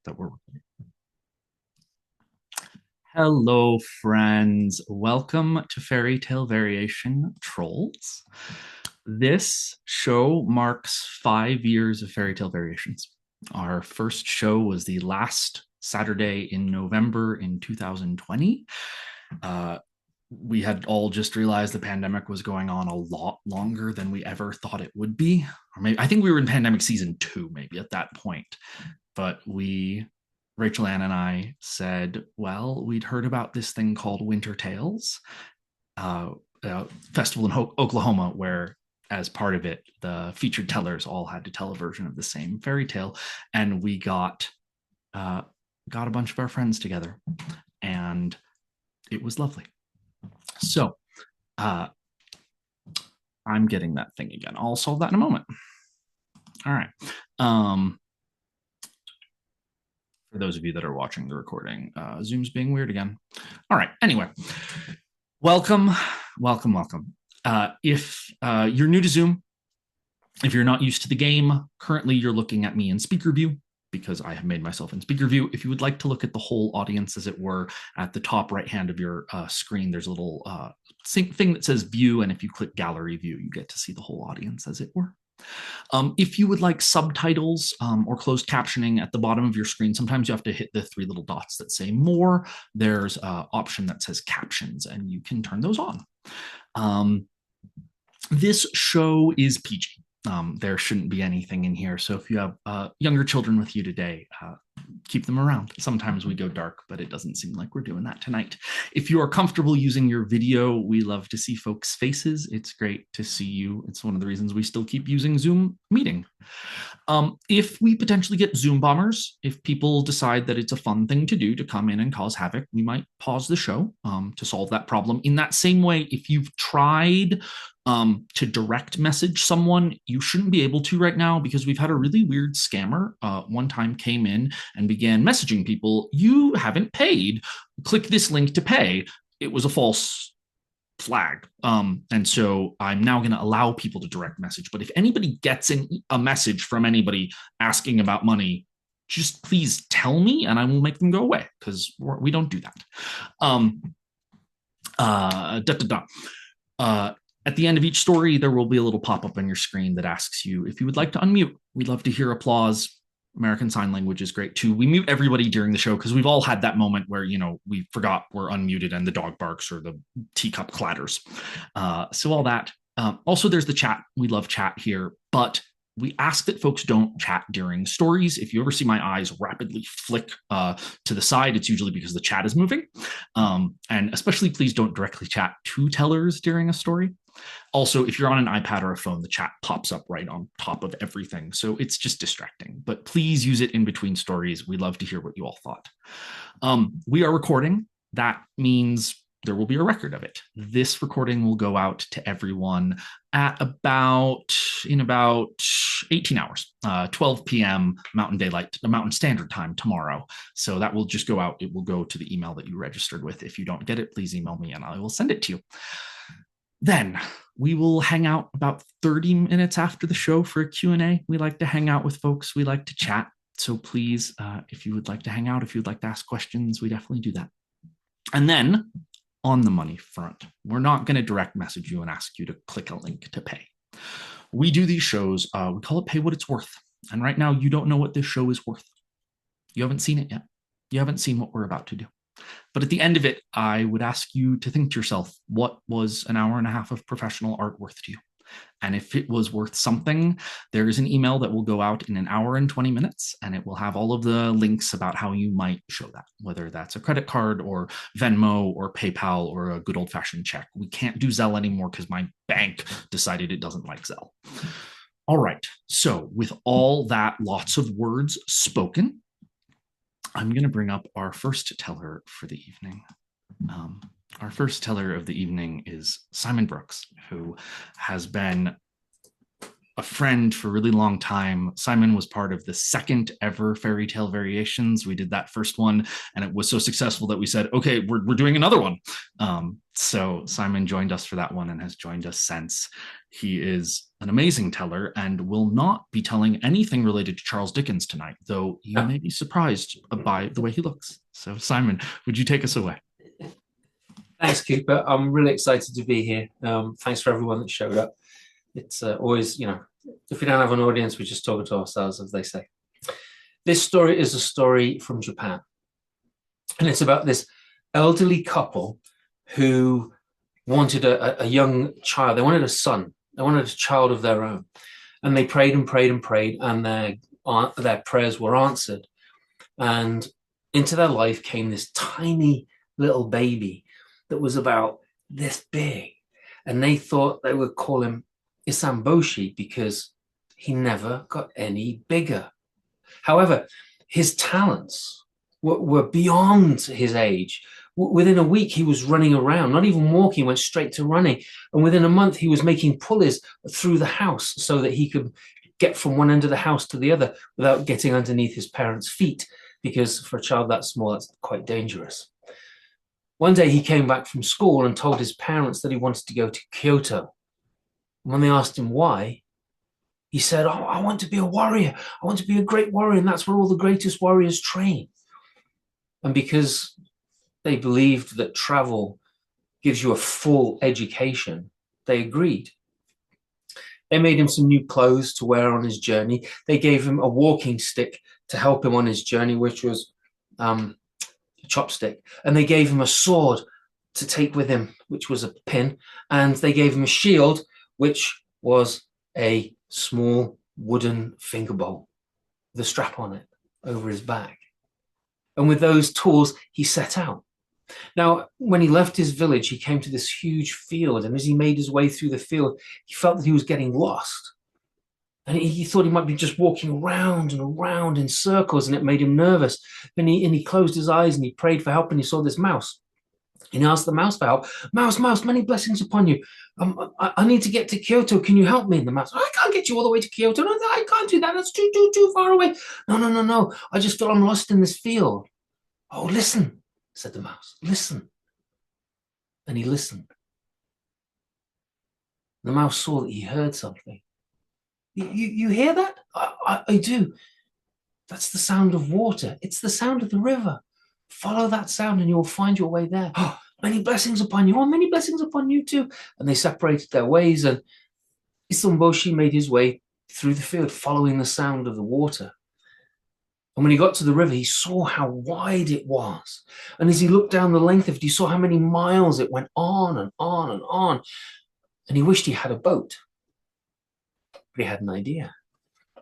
that we're. Hello, friends. Welcome to Fairy Tale Variation Trolls. This show marks 5 years of Fairy Tale Variations. Our first show was the last Saturday in November in 2020. We had all just realized the pandemic was going on a lot longer than we ever thought it would be. Or maybe I think we were in pandemic season 2, maybe at that point. But Rachel Ann and I said, well, we'd heard about this thing called Winter Tales, festival in Oklahoma, where as part of it, the featured tellers all had to tell a version of the same fairy tale. And we got a bunch of our friends together, and it was lovely. So I'm getting that thing again. I'll solve that in a moment. All right. For those of you that are watching the recording, Zoom's being weird again. All right. Anyway, welcome. If you're new to Zoom, if you're not used to the game, currently you're looking at me in speaker view because I have made myself in speaker view. If you would like to look at the whole audience, as it were, at the top right hand of your screen, there's a little thing that says view. And if you click gallery view, you get to see the whole audience, as it were. If you would like subtitles or closed captioning at the bottom of your screen, sometimes you have to hit the 3 little dots that say more. There's an option that says captions, and you can turn those on. This show is PG. There shouldn't be anything in here. So if you have younger children with you today, keep them around. Sometimes we go dark, but it doesn't seem like we're doing that tonight. If you are comfortable using your video, we love to see folks' faces. It's great to see you. It's one of the reasons we still keep using Zoom meeting. If we potentially get Zoom bombers, if people decide that it's a fun thing to do to come in and cause havoc, we might pause the show to solve that problem. In that same way, if you've tried to direct message someone, you shouldn't be able to right now because we've had a really weird scammer one time came in and began messaging people. You haven't paid. Click this link to pay. It was a false flag. And so I'm now going to allow people to direct message. But if anybody gets a message from anybody asking about money, just please tell me and I will make them go away because we don't do that. At the end of each story, there will be a little pop-up on your screen that asks you if you would like to unmute. We'd love to hear applause. American Sign Language is great too. We mute everybody during the show because we've all had that moment where, we forgot we're unmuted and the dog barks or the teacup clatters. So all that. Also, there's the chat. We love chat here, but we ask that folks don't chat during stories. If you ever see my eyes rapidly flick to the side, it's usually because the chat is moving. And especially, please don't directly chat to tellers during a story. Also, if you're on an iPad or a phone, the chat pops up right on top of everything. So it's just distracting. But please use it in between stories. We love to hear what you all thought. We are recording. That means there will be a record of it. This recording will go out to everyone at about 18 hours, 12 p.m. Mountain Standard Time tomorrow. So that will just go out. It will go to the email that you registered with. If you don't get it, please email me and I will send it to you. Then we will hang out about 30 minutes after the show for a Q&A. We like to hang out with folks. We like to chat. So please, if you would like to hang out, if you'd like to ask questions, we definitely do that. And then on the money front, we're not going to direct message you and ask you to click a link to pay. We do these shows. We call it Pay What It's Worth. And right now, you don't know what this show is worth. You haven't seen it yet. You haven't seen what we're about to do. But at the end of it, I would ask you to think to yourself, what was an hour and a half of professional art worth to you? And if it was worth something, there is an email that will go out in an hour and 20 minutes, and it will have all of the links about how you might show that, whether that's a credit card or Venmo or PayPal or a good old-fashioned check. We can't do Zelle anymore because my bank decided it doesn't like Zelle. All right, so with all that, lots of words spoken, I'm going to bring up our first teller for the evening. Our first teller of the evening is Simon Brooks, who has been a friend for a really long time. Simon was part of the second ever fairy tale variations. We did that first one, and it was so successful that we said, okay, we're doing another one. So Simon joined us for that one and has joined us since. He is an amazing teller and will not be telling anything related to Charles Dickens tonight, though you may be surprised by the way he looks. So Simon, would you take us away? Thanks, Cooper. I'm really excited to be here. Thanks for everyone that showed up. It's always, if we don't have an audience, we're just talking to ourselves, as they say. This story is a story from Japan. And it's about this elderly couple who wanted a young child. They wanted a son. They wanted a child of their own. And they prayed and prayed and prayed, and their prayers were answered. And into their life came this tiny little baby that was about this big. And they thought they would call him Isamboshi because he never got any bigger. However, his talents were beyond his age. Within a week, he was running around, not even walking, went straight to running. And within a month, he was making pulleys through the house so that he could get from one end of the house to the other without getting underneath his parents' feet, because for a child that small, that's quite dangerous. One day he came back from school and told his parents that he wanted to go to Kyoto. When they asked him why, he said, "Oh, I want to be a warrior. I want to be a great warrior, and that's where all the greatest warriors train." And because they believed that travel gives you a full education, they agreed. They made him some new clothes to wear on his journey. They gave him a walking stick to help him on his journey, which was a chopstick. And they gave him a sword to take with him, which was a pin. And they gave him a shield, which was a small wooden finger bowl with a strap on it over his back. And with those tools, he set out. Now, when he left his village, he came to this huge field. And as he made his way through the field, he felt that he was getting lost. And he thought he might be just walking around and around in circles, and it made him nervous. And he closed his eyes and he prayed for help, and he saw this mouse. And he asked the mouse for help. "Mouse, mouse, many blessings upon you. I need to get to Kyoto. Can you help me?" And the mouse, "I can't get you all the way to Kyoto. No, I can't do that. That's too far away. No. I just feel I'm lost in this field." "Oh, listen," said the mouse. "Listen." And he listened. The mouse saw that he heard something. You hear that?" I do. "That's the sound of water. It's the sound of the river. Follow that sound and you'll find your way there." "Oh, many blessings upon you." "Oh, many blessings upon you too." And they separated their ways, and Isumboshi made his way through the field, following the sound of the water. And when he got to the river, he saw how wide it was. And as he looked down the length of it, he saw how many miles it went on and on and on. And he wished he had a boat. But he had an idea.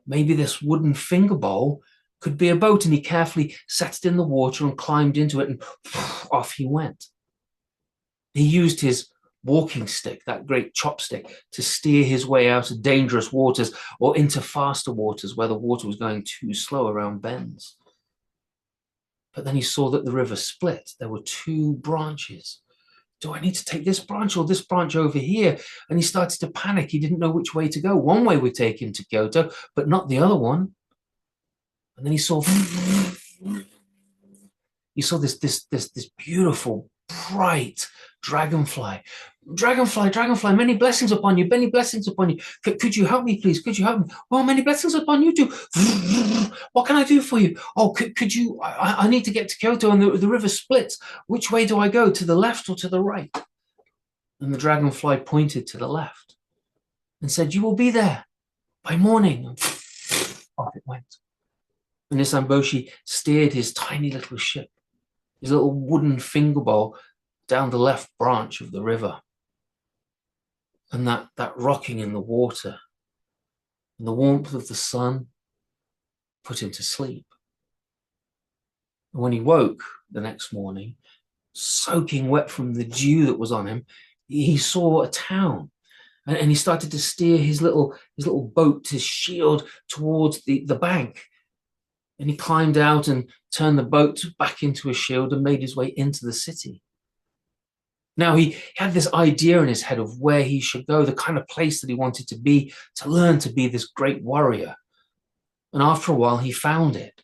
Maybe this wooden finger bowl could be a boat, and he carefully set it in the water and climbed into it, and off he went. He used his walking stick, that great chopstick, to steer his way out of dangerous waters or into faster waters where the water was going too slow around bends. But then he saw that the river split. There were two branches. Do I need to take this branch or this branch over here? And he started to panic. He didn't know which way to go. One way would take him to Kyoto, but not the other one. And then he saw this beautiful, bright dragonfly. Dragonfly, many blessings upon you, many blessings upon you. Could you help me, please? Could you help me?" "Oh, many blessings upon you too. What can I do for you?" "Oh, could you, I need to get to Kyoto and the river splits. Which way do I go, to the left or to the right?" And the dragonfly pointed to the left and said, "You will be there by morning." And off it went. And Isamboshi steered his tiny little ship, his little wooden finger bowl, down the left branch of the river. And that rocking in the water and the warmth of the sun put him to sleep. And when he woke the next morning, soaking wet from the dew that was on him, he saw a town. And he started to steer his little boat, his shield, towards the bank. And he climbed out and turned the boat back into a shield and made his way into the city. Now he had this idea in his head of where he should go, the kind of place that he wanted to be, to learn to be this great warrior. And after a while, he found it.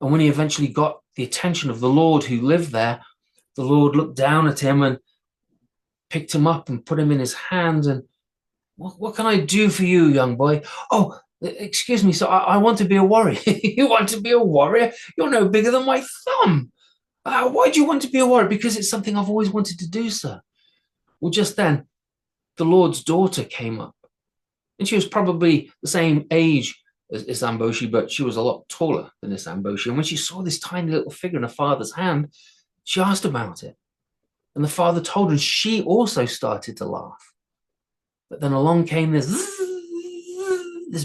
And when he eventually got the attention of the Lord who lived there, the Lord looked down at him and picked him up and put him in his hand. And what can I do for you, young boy? Oh, excuse me, sir, I want to be a warrior. You want to be a warrior? You're no bigger than my thumb. Why do you want to be a warrior? Because it's something I've always wanted to do, sir. Well, just then, the Lord's daughter came up. And she was probably the same age as Isamboshi, but she was a lot taller than Isamboshi. And when she saw this tiny little figure in her father's hand, she asked about it. And the father told her, and she also started to laugh. But then along came this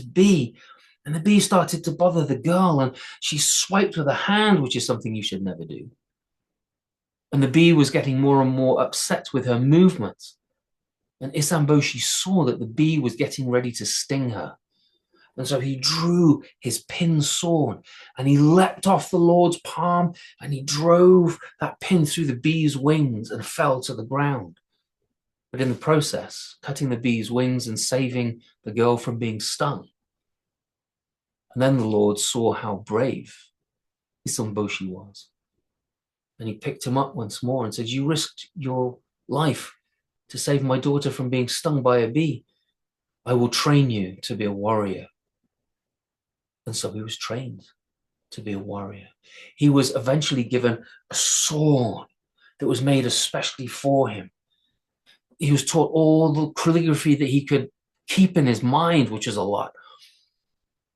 bee, and the bee started to bother the girl, and she swiped with her hand, which is something you should never do. And the bee was getting more and more upset with her movements. And Isamboshi saw that the bee was getting ready to sting her. And so he drew his pin sword and he leapt off the Lord's palm and he drove that pin through the bee's wings and fell to the ground. But in the process, cutting the bee's wings and saving the girl from being stung. And then the Lord saw how brave Isamboshi was. And he picked him up once more and said, "You risked your life to save my daughter from being stung by a bee. I will train you to be a warrior." And so he was trained to be a warrior. He was eventually given a sword that was made especially for him. He was taught all the calligraphy that he could keep in his mind, which is a lot.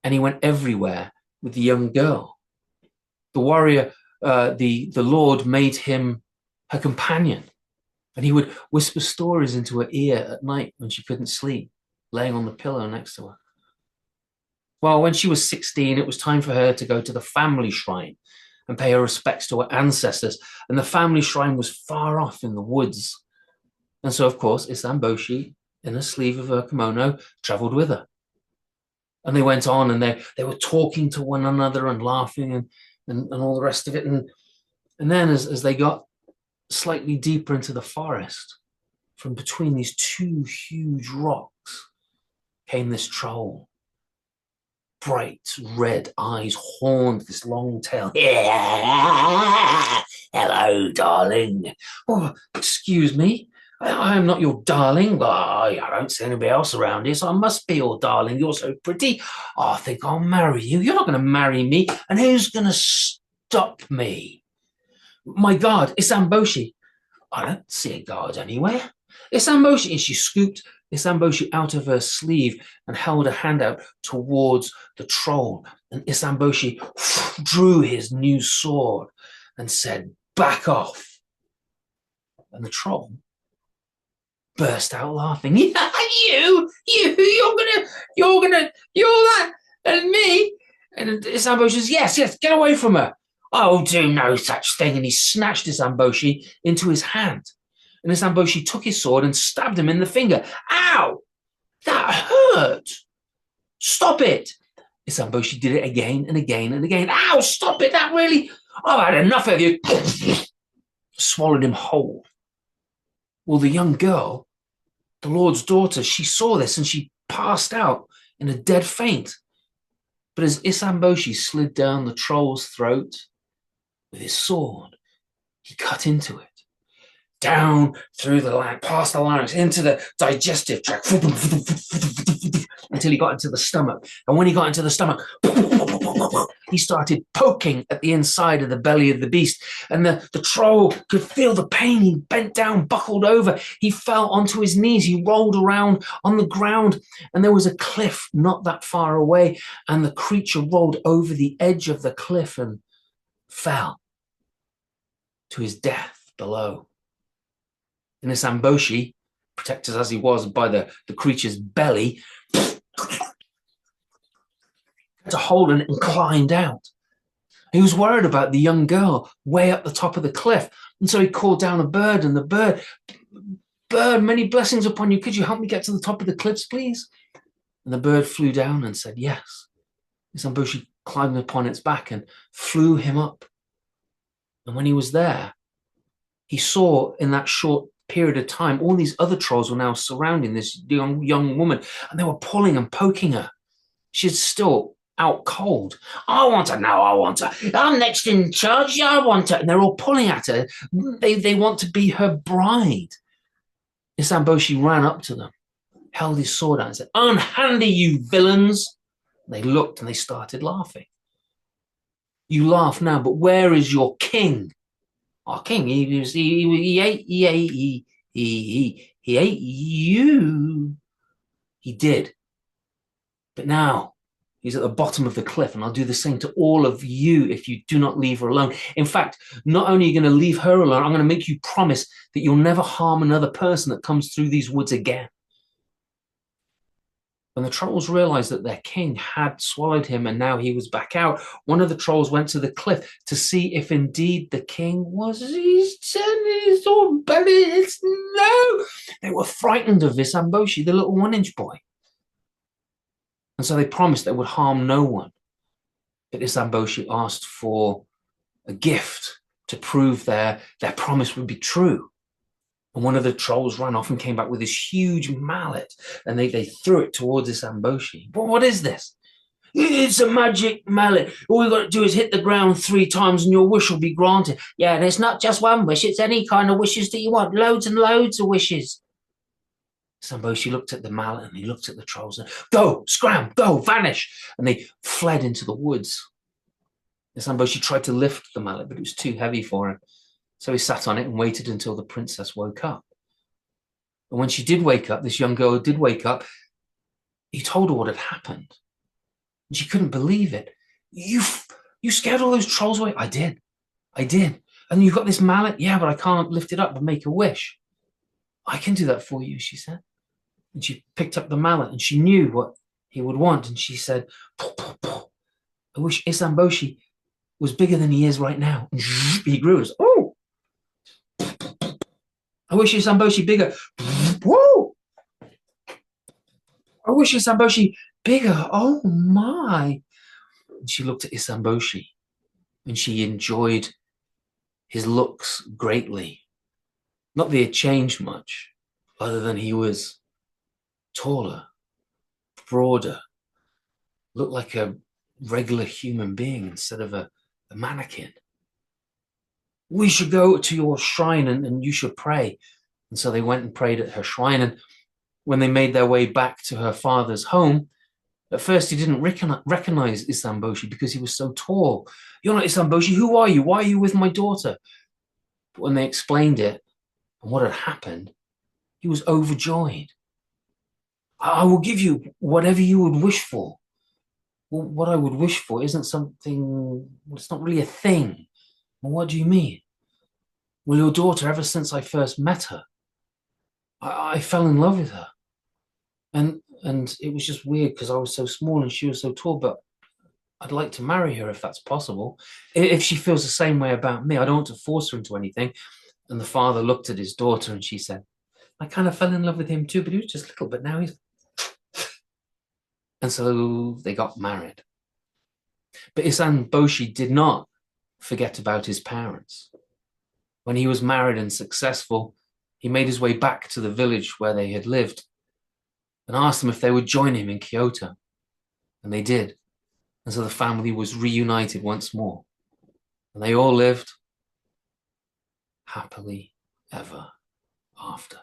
And he went everywhere with the young girl. The warrior, the Lord made him her companion. And he would whisper stories into her ear at night when she couldn't sleep, laying on the pillow next to her. Well, when she was 16, it was time for her to go to the family shrine and pay her respects to her ancestors. And the family shrine was far off in the woods. And so, of course, Isamboshi, in the sleeve of her kimono, traveled with her. And they went on and they were talking to one another and laughing and all the rest of it. And then as they got slightly deeper into the forest, from between these two huge rocks came this troll. Bright red eyes, horned, this long tail. Yeah. Hello, darling. Oh, excuse me. I am not your darling. Oh, I don't see anybody else around here, so I must be your darling. You're so pretty. Oh, I think I'll marry you. You're not going to marry me. And who's going to stop me? My guard, Isamboshi. I don't see a guard anywhere. Isamboshi. And she scooped Isamboshi out of her sleeve and held a hand out towards the troll. And Isamboshi drew his new sword and said, "Back off." And the troll burst out laughing. You're that, and me. And Isamboshi says, yes, get away from her. I'll do no such thing. And he snatched Isamboshi into his hand. And Isamboshi took his sword and stabbed him in the finger. Ow! That hurt! Stop it! Isamboshi did it again and again and again. Ow! Stop it! That really... I've had enough of you. Swallowed him whole. Well, the young girl, the Lord's daughter, she saw this and she passed out in a dead faint. But as Isamboshi slid down the troll's throat with his sword, he cut into it. Down through the larynx, past the larynx, into the digestive tract, until he got into the stomach. And when he got into the stomach, he started poking at the inside of the belly of the beast. And the troll could feel the pain. He bent down, buckled over. He fell onto his knees. He rolled around on the ground. And there was a cliff not that far away. And the creature rolled over the edge of the cliff and fell to his death below. And Isamboshi, protected as he was by the creature's belly, had to hold it and climbed out. He was worried about the young girl way up the top of the cliff. And so he called down a bird, and the bird, many blessings upon you. Could you help me get to the top of the cliffs, please? And the bird flew down and said, yes. Isamboshi climbed upon its back and flew him up. And when he was there, he saw in that short period of time, all these other trolls were now surrounding this young woman, and they were pulling and poking her. She's still out cold. I want her now. I want her. I'm next in charge. I want her. And they're all pulling at her. They want to be her bride. Isamboshi ran up to them, held his sword out and said, "Unhand it, you villains." And they looked and they started laughing. You laugh now, but where is your king? Our king, he ate you. He did. But now he's at the bottom of the cliff, and I'll do the same to all of you if you do not leave her alone. In fact, not only are you going to leave her alone, I'm going to make you promise that you'll never harm another person that comes through these woods again. When the trolls realized that their king had swallowed him and now he was back out, one of the trolls went to the cliff to see if indeed the king was his own belly. No! They were frightened of Isamboshi, the little 1-inch boy. And so they promised they would harm no one. But Isamboshi asked for a gift to prove their promise would be true. And one of the trolls ran off and came back with this huge mallet, and they threw it towards Isamboshi. But what is this? It's a magic mallet. All you've got to do is hit the ground 3 times and your wish will be granted. Yeah, and it's not just one wish, it's any kind of wishes that you want. Loads and loads of wishes. Isamboshi looked at the mallet and he looked at the trolls and, "Go, scram, go, vanish." And they fled into the woods. Isamboshi tried to lift the mallet, but it was too heavy for him. So he sat on it and waited until the princess woke up. And when she did wake up, this young girl did wake up, he told her what had happened. And she couldn't believe it. You scared all those trolls away? I did. And you've got this mallet? Yeah, but I can't lift it up and make a wish. I can do that for you, she said. And she picked up the mallet and she knew what he would want. And she said, "Pow, pow, pow. I wish Isamboshi was bigger than he is right now." And he grew. Oh, I wish Isamboshi bigger. Whoa! I wish Isamboshi bigger. Oh my. And she looked at Isamboshi and she enjoyed his looks greatly. Not that he had changed much, other than he was taller, broader, looked like a regular human being instead of a mannequin. "We should go to your shrine and you should pray." And so they went and prayed at her shrine. And when they made their way back to her father's home, at first he didn't recognize Isamboshi because he was so tall. "You're not Isamboshi. Who are you? Why are you with my daughter?" But when they explained it and what had happened, he was overjoyed. "I will give you whatever you would wish for." "Well, what I would wish for isn't something, it's not really a thing." "Well, what do you mean?" "Well, your daughter, ever since I first met her, I fell in love with her. And it was just weird because I was so small and she was so tall, but I'd like to marry her if that's possible. If she feels the same way about me, I don't want to force her into anything." And the father looked at his daughter and she said, "I kind of fell in love with him too, but he was just little, but now he's..." And so they got married. But Isamboshi did not forget about his parents. When he was married and successful, he made his way back to the village where they had lived and asked them if they would join him in Kyoto. And they did. And so the family was reunited once more. And they all lived happily ever after.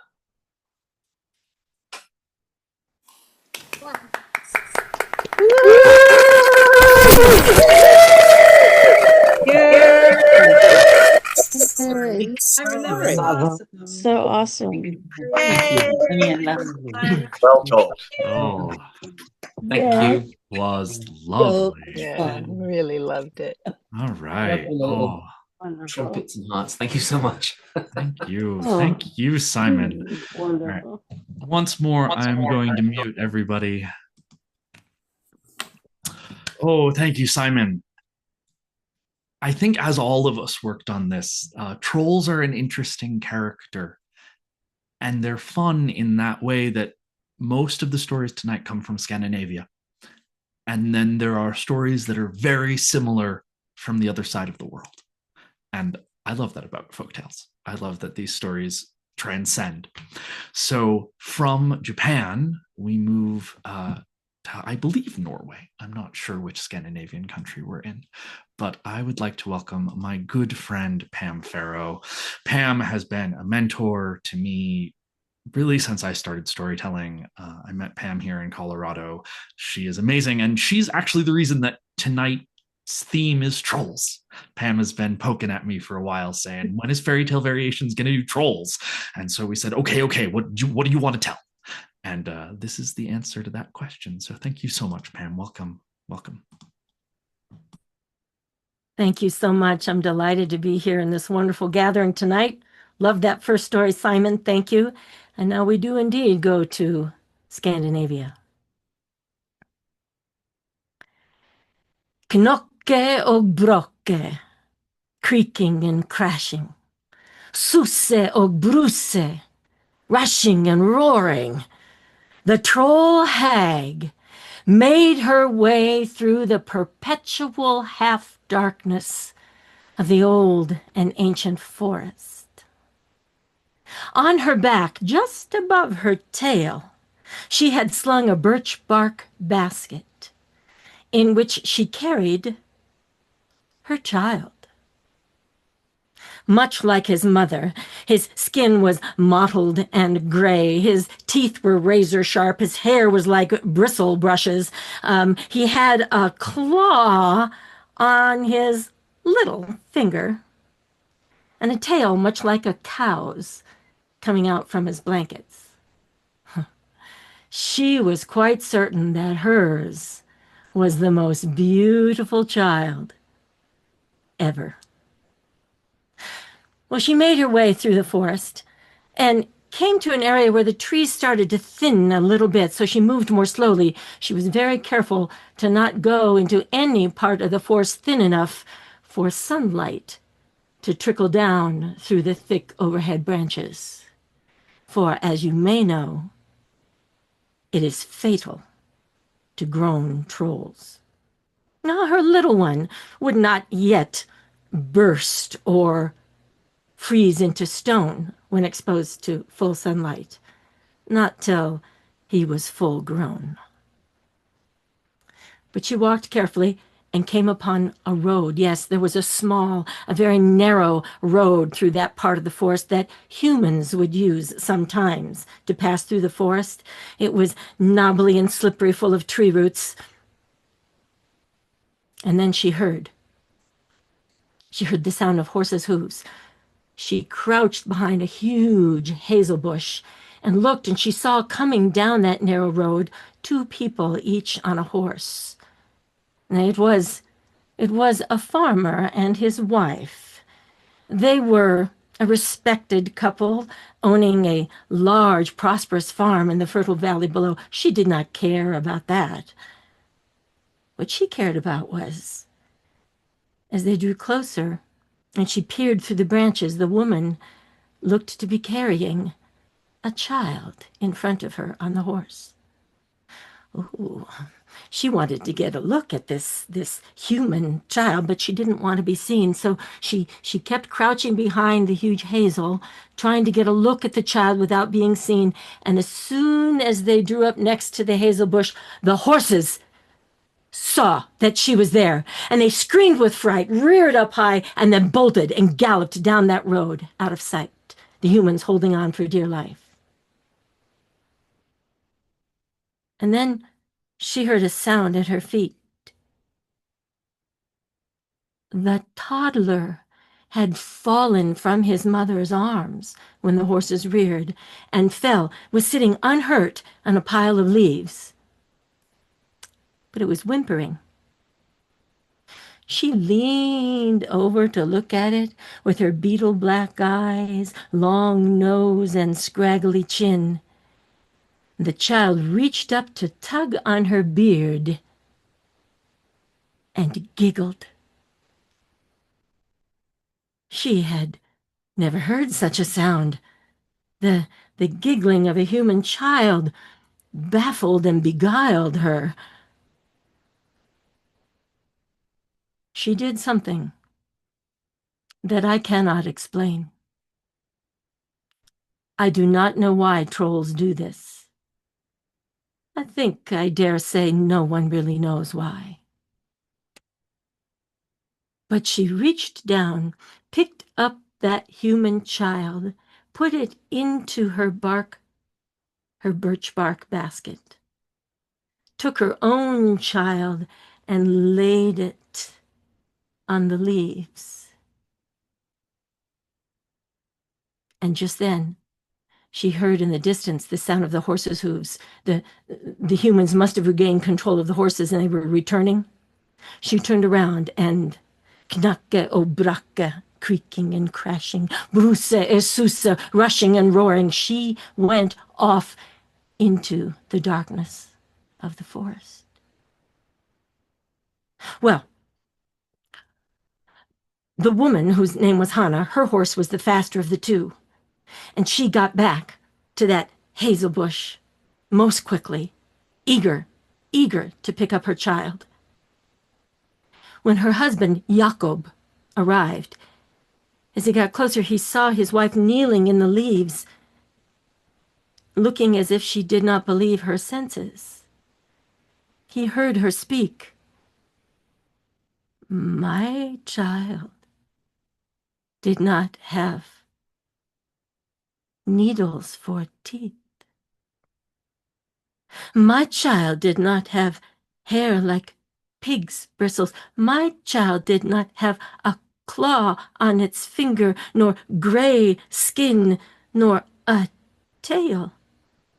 I remember it. So awesome. Well told. Oh, Thank you. was lovely. Yeah, really loved it. All right. Oh, Trumpets and hearts. Thank you so much. thank you. Oh. Thank you, Simon. Wonderful. Once more, I'm going to mute everybody. Oh, thank you, Simon. I think as all of us worked on this, trolls are an interesting character. And they're fun in that way that most of the stories tonight come from Scandinavia. And then there are stories that are very similar from the other side of the world. And I love that about folktales. I love that these stories transcend. So from Japan, we move to, I believe, Norway. I'm not sure which Scandinavian country we're in, but I would like to welcome my good friend, Pam Farrow. Pam has been a mentor to me really since I started storytelling. I met Pam here in Colorado. She is amazing, and she's actually the reason that tonight's theme is trolls. Pam has been poking at me for a while, saying, "When is Fairy Tale Variations going to do trolls?" And so we said, "Okay, what do you want to tell?" And this is the answer to that question. So thank you so much, Pam. Welcome, welcome. Thank you so much. I'm delighted to be here in this wonderful gathering tonight. Love that first story, Simon. Thank you. And now we do indeed go to Scandinavia. Knokke og brokke, creaking and crashing. Susse og brusse, rushing and roaring. The troll hag made her way through the perpetual half-darkness of the old and ancient forest. On her back, just above her tail, she had slung a birch bark basket in which she carried her child. Much like his mother, his skin was mottled and gray. His teeth were razor sharp. His hair was like bristle brushes. He had a claw on his little finger and a tail much like a cow's coming out from his blankets. She was quite certain that hers was the most beautiful child ever. Well, she made her way through the forest and came to an area where the trees started to thin a little bit, so she moved more slowly. She was very careful to not go into any part of the forest thin enough for sunlight to trickle down through the thick overhead branches. For, as you may know, it is fatal to grown trolls. Now, her little one would not yet burst or freeze into stone when exposed to full sunlight, not till he was full grown. But she walked carefully and came upon a road. Yes, there was a very narrow road through that part of the forest that humans would use sometimes to pass through the forest. It was knobbly and slippery, full of tree roots. And then she heard the sound of horses' hooves. She crouched behind a huge hazel bush and looked, and she saw coming down that narrow road 2 people, each on a horse. And it was a farmer and his wife. They were a respected couple owning a large, prosperous farm in the fertile valley below. She did not care about that. What she cared about was, as they drew closer and she peered through the branches, the woman looked to be carrying a child in front of her on the horse. Ooh, she wanted to get a look at this human child, but she didn't want to be seen, so she kept crouching behind the huge hazel, trying to get a look at the child without being seen. And as soon as they drew up next to the hazel bush, the horses saw that she was there, and they screamed with fright, reared up high, and then bolted and galloped down that road out of sight, the humans holding on for dear life. And then she heard a sound at her feet. The toddler had fallen from his mother's arms when the horses reared and was sitting unhurt on a pile of leaves. But it was whimpering. She leaned over to look at it with her beetle black eyes, long nose, and scraggly chin. The child reached up to tug on her beard and giggled. She had never heard such a sound. The giggling of a human child baffled and beguiled her. She did something that I cannot explain. I do not know why trolls do this. I think I dare say no one really knows why. But she reached down, picked up that human child, put it into her birch bark basket, took her own child and laid it on the leaves. And just then, she heard in the distance the sound of the horses' hooves. The humans must have regained control of the horses and they were returning. She turned around and knacke o bracke, creaking and crashing, brusse e susse, rushing and roaring, she went off into the darkness of the forest. Well, the woman, whose name was Hannah, her horse was the faster of the two, and she got back to that hazel bush most quickly, eager to pick up her child. When her husband, Jakob, arrived, as he got closer, he saw his wife kneeling in the leaves, looking as if she did not believe her senses. He heard her speak. My child did not have needles for teeth. My child did not have hair like pig's bristles. My child did not have a claw on its finger, nor gray skin, nor a tail.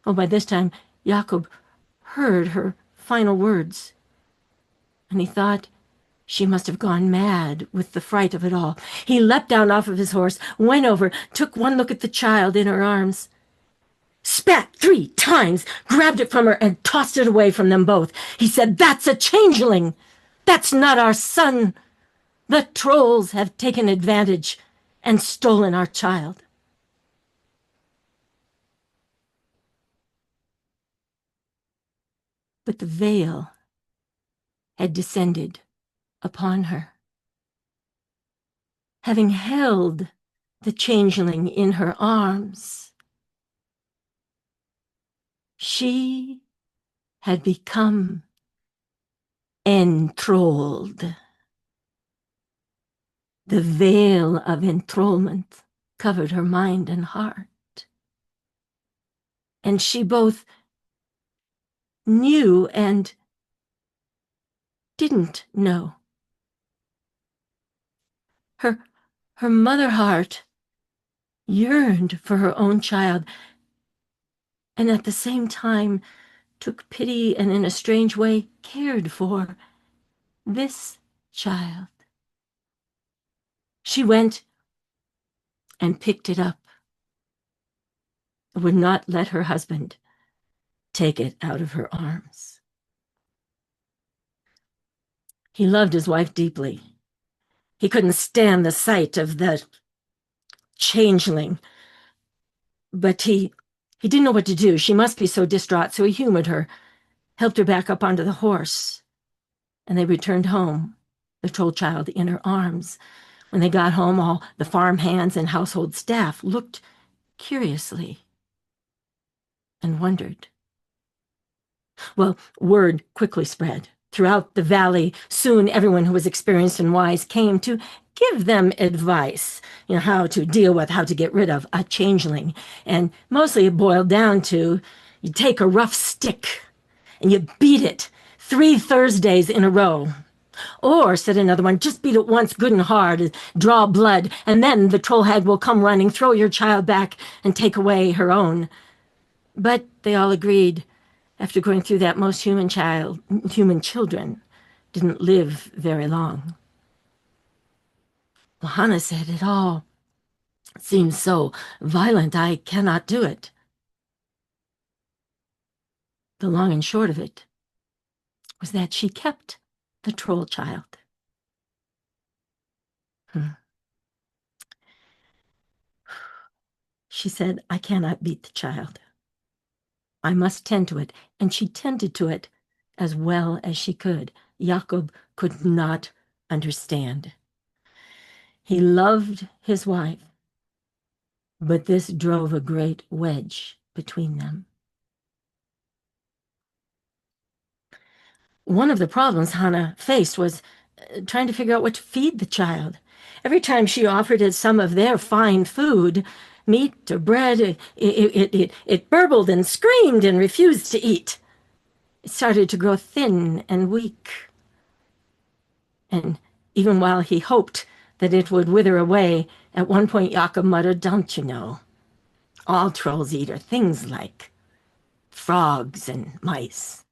Oh, by this time, Jakob heard her final words, and he thought she must have gone mad with the fright of it all. He leapt down off of his horse, went over, took one look at the child in her arms, spat 3 times, grabbed it from her, and tossed it away from them both. He said, "That's a changeling! That's not our son! The trolls have taken advantage and stolen our child." But the veil had descended upon her. Having held the changeling in her arms, she had become enthralled. The veil of enthrallment covered her mind and heart, and she both knew and didn't know. Her mother heart yearned for her own child, and at the same time took pity and in a strange way cared for this child. She went and picked it up, would not let her husband take it out of her arms. He loved his wife deeply. He couldn't stand the sight of the changeling, but he didn't know what to do. She must be so distraught, so he humored her, helped her back up onto the horse, and they returned home, the troll child in her arms. When they got home, all the farm hands and household staff looked curiously and wondered. Well, word quickly spread throughout the valley. Soon everyone who was experienced and wise came to give them advice, how to deal with, how to get rid of a changeling. And mostly it boiled down to, you take a rough stick and you beat it 3 Thursdays in a row. Or, said another one, just beat it once good and hard, draw blood, and then the troll hag will come running, throw your child back, and take away her own. But they all agreed, after going through that, most human children didn't live very long. Well, Hannah said, "It all seems so violent, I cannot do it." The long and short of it was that she kept the troll child. She said, "I cannot beat the child. I must tend to it." And she tended to it as well as she could. Jakob could not understand. He loved his wife, but this drove a great wedge between them. One of the problems Hannah faced was trying to figure out what to feed the child. Every time she offered it some of their fine food, meat or bread, it burbled and screamed and refused to eat. It started to grow thin and weak. And even while he hoped that it would wither away, at one point Jakob muttered, "Don't you know? All trolls eat are things like frogs and mice."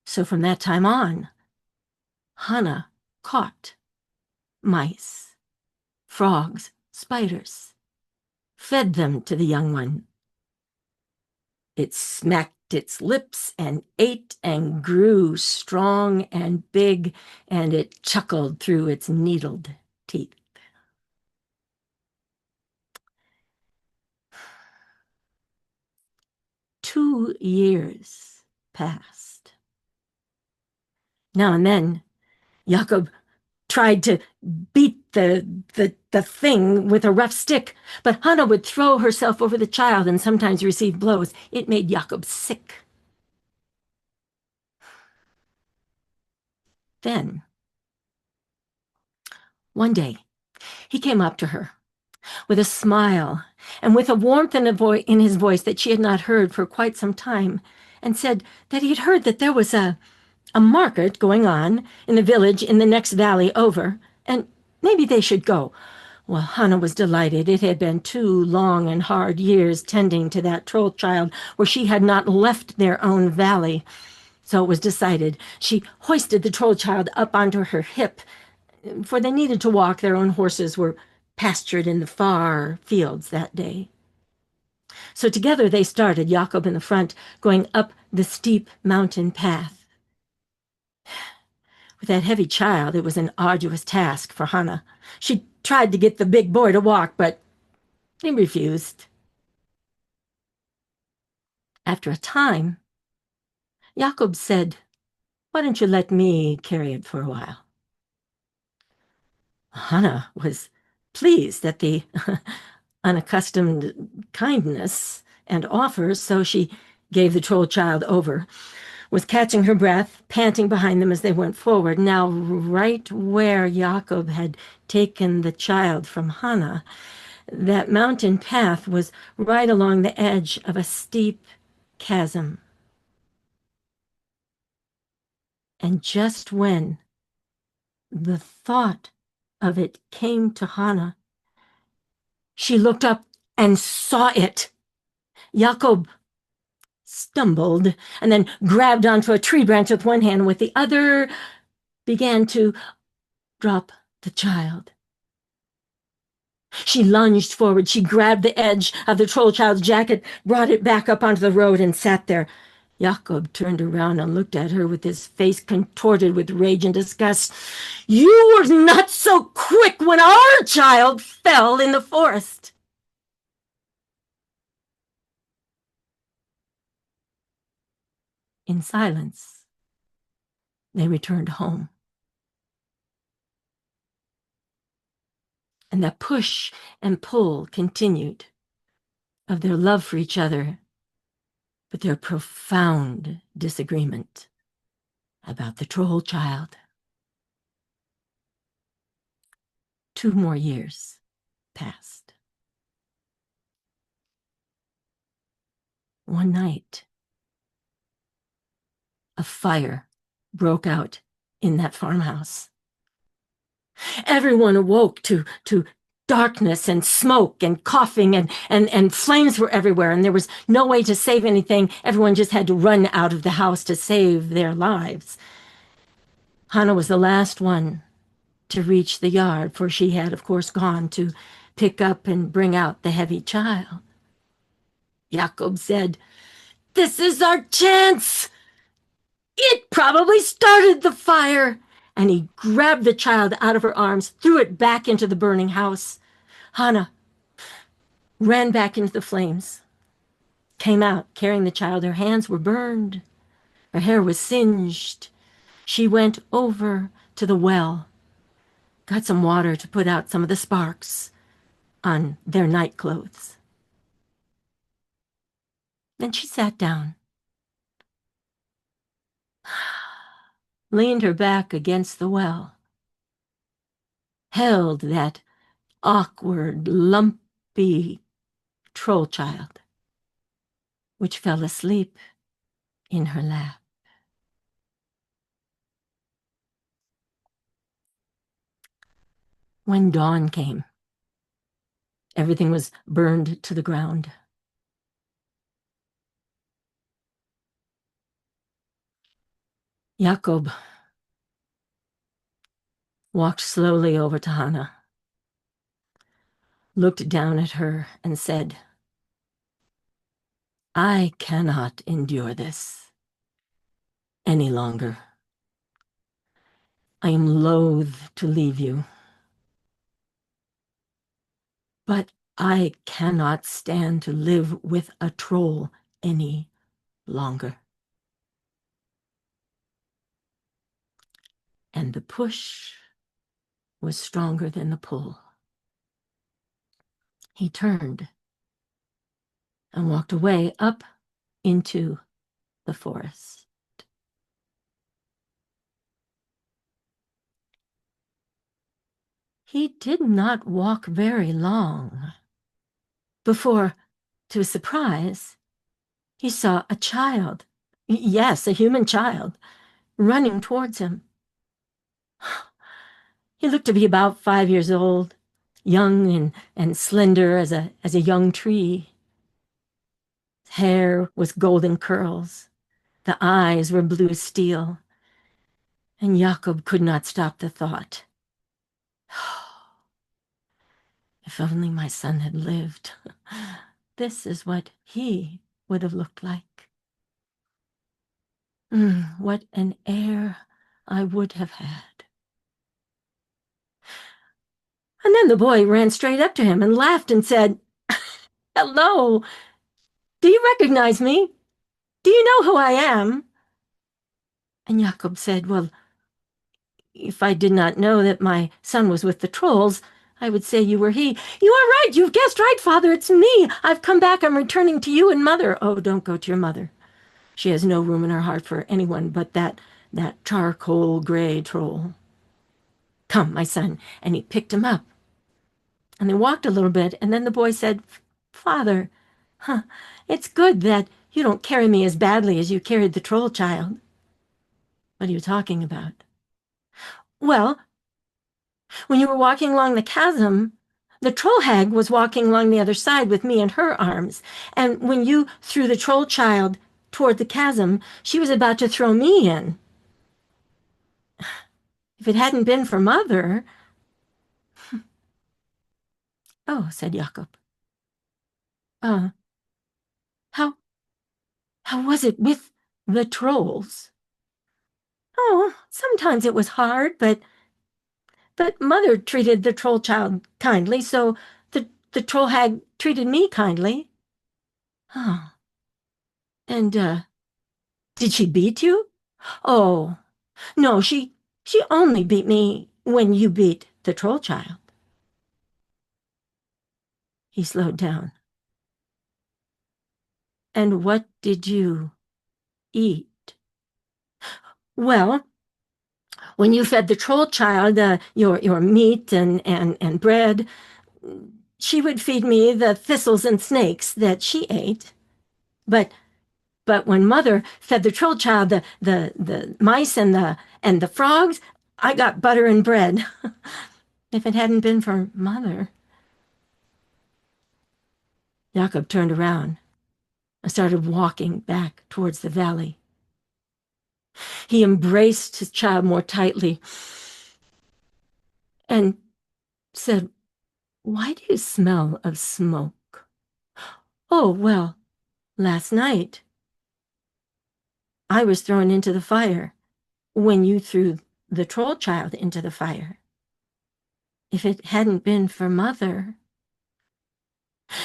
So from that time on, Hannah caught mice, frogs, spiders, fed them to the young one. It smacked its lips and ate and grew strong and big, and it chuckled through its needled teeth. Two years passed. Now and then, Jakob tried to beat the thing with a rough stick, but Hannah would throw herself over the child and sometimes receive blows. It made Jakob sick. Then, one day, he came up to her with a smile and with a warmth in his voice that she had not heard for quite some time, and said that he had heard that there was a market going on in the village in the next valley over, and maybe they should go. Well, Hannah was delighted. It had been 2 long and hard years tending to that troll child where she had not left their own valley. So it was decided. She hoisted the troll child up onto her hip, for they needed to walk. Their own horses were pastured in the far fields that day. So together they started, Jakob in the front, going up the steep mountain path. With that heavy child, it was an arduous task for Hannah. She tried to get the big boy to walk, but he refused. After a time, Jakob said, "Why don't you let me carry it for a while?" Hannah was pleased at the unaccustomed kindness and offer, so she gave the troll child over, was catching her breath, panting behind them as they went forward. Now, right where Jakob had taken the child from Hannah, that mountain path was right along the edge of a steep chasm. And just when the thought of it came to Hannah, she looked up and saw it. Jakob stumbled and then grabbed onto a tree branch with one hand, and with the other began to drop the child. She lunged forward. She grabbed the edge of the troll child's jacket, brought it back up onto the road, and sat there. Jakob turned around and looked at her with his face contorted with rage and disgust. "You were not so quick when our child fell in the forest." In silence, they returned home. And that push and pull continued of their love for each other, but their profound disagreement about the troll child. 2 more years passed. One night, a fire broke out in that farmhouse. Everyone awoke to darkness and smoke and coughing, and flames were everywhere, and there was no way to save anything. Everyone just had to run out of the house to save their lives. Hannah was the last one to reach the yard, for she had, of course, gone to pick up and bring out the heavy child. Jakob said, "This is our chance. It probably started the fire." And he grabbed the child out of her arms, threw it back into the burning house. Hannah ran back into the flames, came out carrying the child. Her hands were burned. Her hair was singed. She went over to the well, got some water to put out some of the sparks on their night clothes. Then she sat down, leaned her back against the well, held that awkward, lumpy troll child, which fell asleep in her lap. When dawn came, everything was burned to the ground. Jakob walked slowly over to Hannah, looked down at her, and said, "I cannot endure this any longer. I am loath to leave you, but I cannot stand to live with a troll any longer." And the push was stronger than the pull. He turned and walked away up into the forest. He did not walk very long before, to his surprise, he saw a child, yes, a human child, running towards him. He looked to be about 5 years old, young and slender as a young tree. His hair was golden curls. The eyes were blue steel. And Jakob could not stop the thought, if only my son had lived, this is what he would have looked like. What an heir I would have had. And then the boy ran straight up to him and laughed and said, "Hello, do you recognize me? Do you know who I am?" And Jakob said, "Well, if I did not know that my son was with the trolls, I would say you were he." "You are right. You've guessed right, father. It's me. I've come back. I'm returning to you and mother." "Oh, don't go to your mother. She has no room in her heart for anyone but that charcoal gray troll. Come, my son." And he picked him up. And they walked a little bit, and then the boy said, "Father, it's good that you don't carry me as badly as you carried the troll child." "What are you talking about?" "Well, when you were walking along the chasm, the troll hag was walking along the other side with me in her arms. And when you threw the troll child toward the chasm, she was about to throw me in. If it hadn't been for mother..." "Oh," said Jakob. How was it with the trolls?" "Oh, sometimes it was hard, but mother treated the troll child kindly, so the troll hag treated me kindly." "Oh, and did she beat you?" "Oh, no, she only beat me when you beat the troll child." He slowed down. "And what did you eat?" "Well, when you fed the troll child your meat and bread, she would feed me the thistles and snakes that she ate. But when mother fed the troll child the mice and the frogs, I got butter and bread." If it hadn't been for mother..." Jakob turned around and started walking back towards the valley. He embraced his child more tightly and said, "Why do you smell of smoke?" "Oh, well, last night I was thrown into the fire when you threw the troll child into the fire. If it hadn't been for mother..."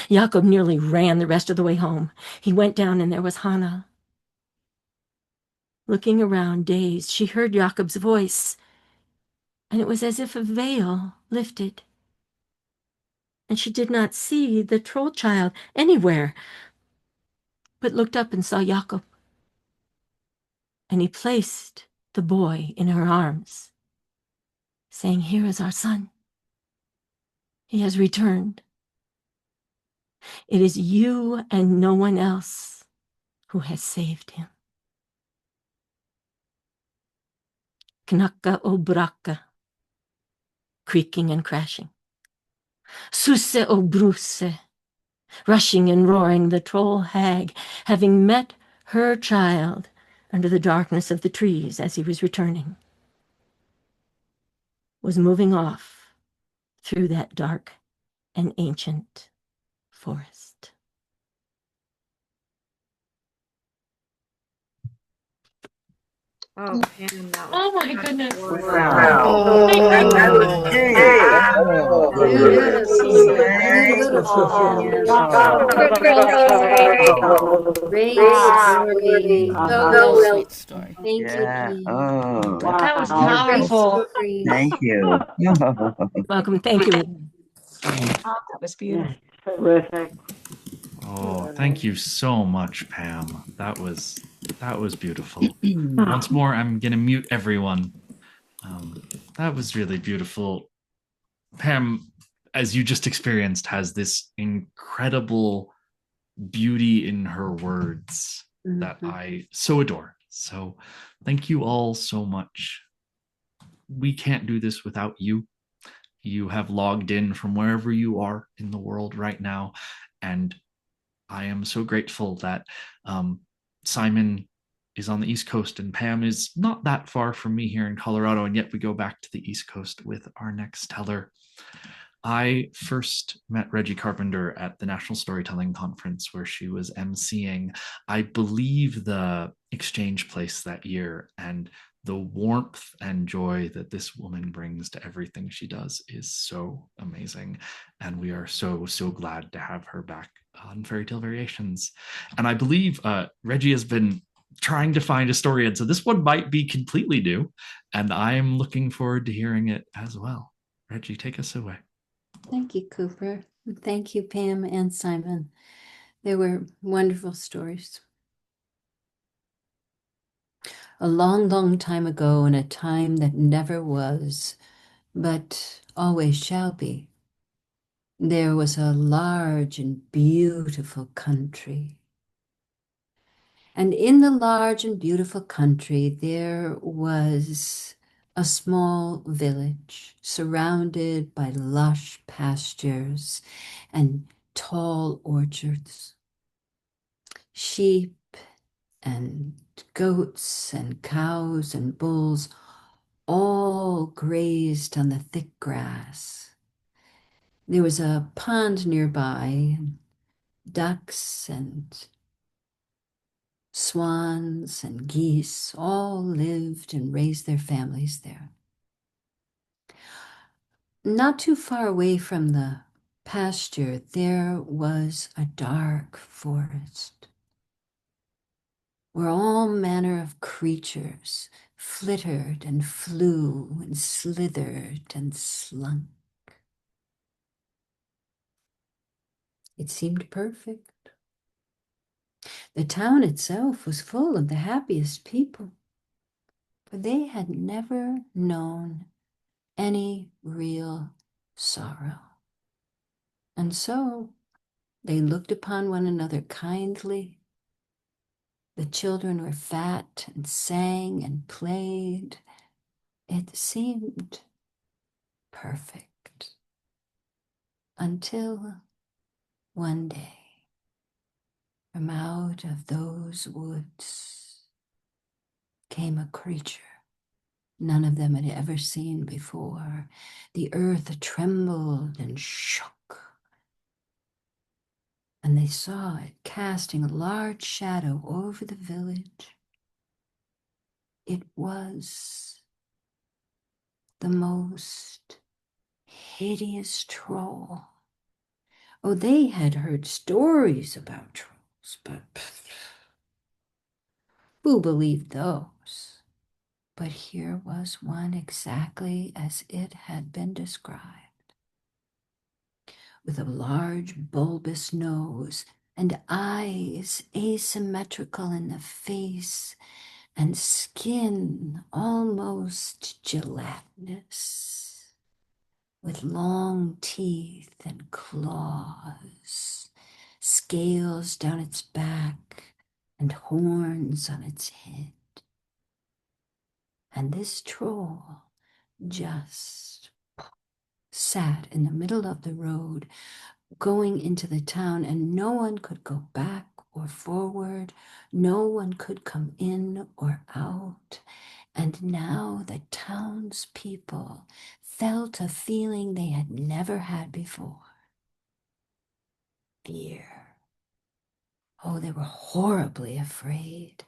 Jakob nearly ran the rest of the way home. He went down and there was Hannah. Looking around, dazed, she heard Jakob's voice. and it was as if a veil lifted, and she did not see the troll child anywhere, but looked up and saw Jakob, and he placed the boy in her arms, saying, "Here is our son. He has returned. It is you and no one else who has saved him." Knacka o bracka, creaking and crashing. Susse o brusse, rushing and roaring, the troll hag, having met her child under the darkness of the trees as he was returning, was moving off through that dark and ancient forest. Oh, Pam, that was Oh my goodness. Wow. Sweet story. Thank you, Pam. Oh, That was Great powerful. story. thank you. Welcome. Thank you. That was beautiful. Terrific. Oh, thank you so much, Pam. That was beautiful. Once more, I'm gonna mute everyone. That was really beautiful. Pam, as you just experienced, has this incredible beauty in her words that I so adore. So thank you all so much. We can't do this without you. You have logged in from wherever you are in the world right now. And I am so grateful that Simon is on the East Coast and Pam is not that far from me here in Colorado. And yet we go back to the East Coast with our next teller. I first met Reggie Carpenter at the National Storytelling Conference where she was emceeing, I believe, the Exchange Place that year. And the warmth and joy that this woman brings to everything she does is so amazing. And we are so, so glad to have her back on Fairy Tale Variations. And I believe Reggie has been trying to find a story. And so this one might be completely new. And I'm looking forward to hearing it as well. Reggie, take us away. Thank you, Cooper. Thank you, Pam and Simon. They were wonderful stories. A long, long time ago, in a time that never was, but always shall be, there was a large and beautiful country. And in the large and beautiful country, there was a small village surrounded by lush pastures and tall orchards. Sheep and goats and cows and bulls all grazed on the thick grass. There was a pond nearby, and ducks and swans and geese all lived and raised their families there. Not too far away from the pasture, there was a dark forest where all manner of creatures flittered and flew and slithered and slunk. It seemed perfect. The town itself was full of the happiest people, for they had never known any real sorrow. And so they looked upon one another kindly. The children were fat and sang and played. It seemed perfect until one day, from out of those woods came a creature none of them had ever seen before. The earth trembled and shook, and they saw it casting a large shadow over the village. It was the most hideous troll. Oh, they had heard stories about trolls, but who believed those? But here was one exactly as it had been described, with a large bulbous nose and eyes asymmetrical in the face and skin almost gelatinous, with long teeth and claws, scales down its back and horns on its head. And this troll just sat in the middle of the road going into the town, and no one could go back or forward. No one could come in or out. And now the townspeople felt a feeling they had never had before. Fear. Oh, they were horribly afraid.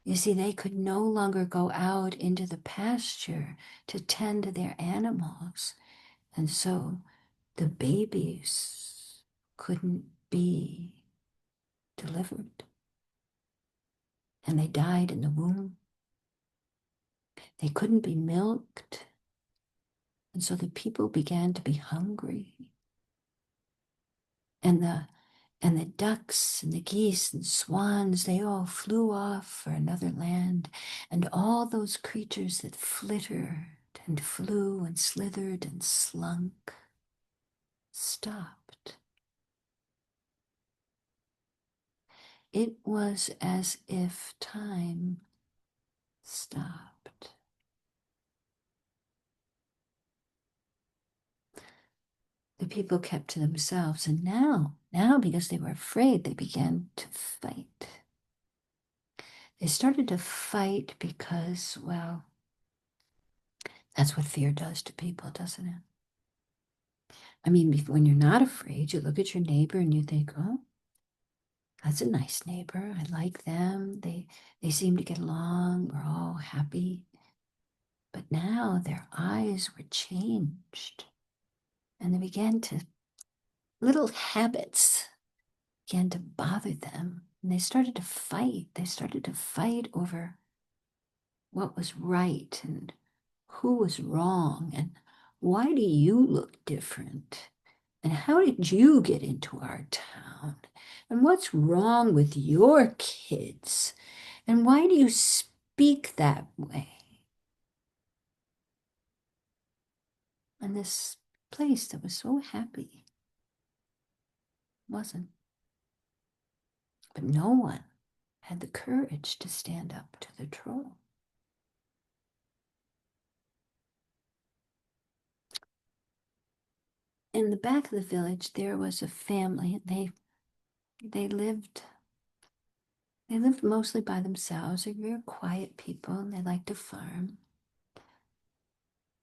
You see, they could no longer go out into the pasture to tend to their animals. And so the babies couldn't be delivered. And they died in the womb. They couldn't be milked. And so the people began to be hungry. And the ducks and the geese and swans, they all flew off for another land. And all those creatures that flittered and flew and slithered and slunk stopped. It was as if time stopped. The people kept to themselves, and now, because they were afraid, they began to fight. They started to fight because, well, that's what fear does to people, doesn't it? I mean, when you're not afraid, you look at your neighbor and you think, oh, that's a nice neighbor. I like them. They seem to get along. We're all happy. But now their eyes were changed, and they began to, little habits began to bother them. And they started to fight. They started to fight over what was right and who was wrong, and why do you look different? And how did you get into our town? And what's wrong with your kids? And why do you speak that way? And this place that was so happy wasn't. But no one had the courage to stand up to the troll. In the back of the village, there was a family. They lived mostly by themselves. They're very quiet people, and they liked to farm.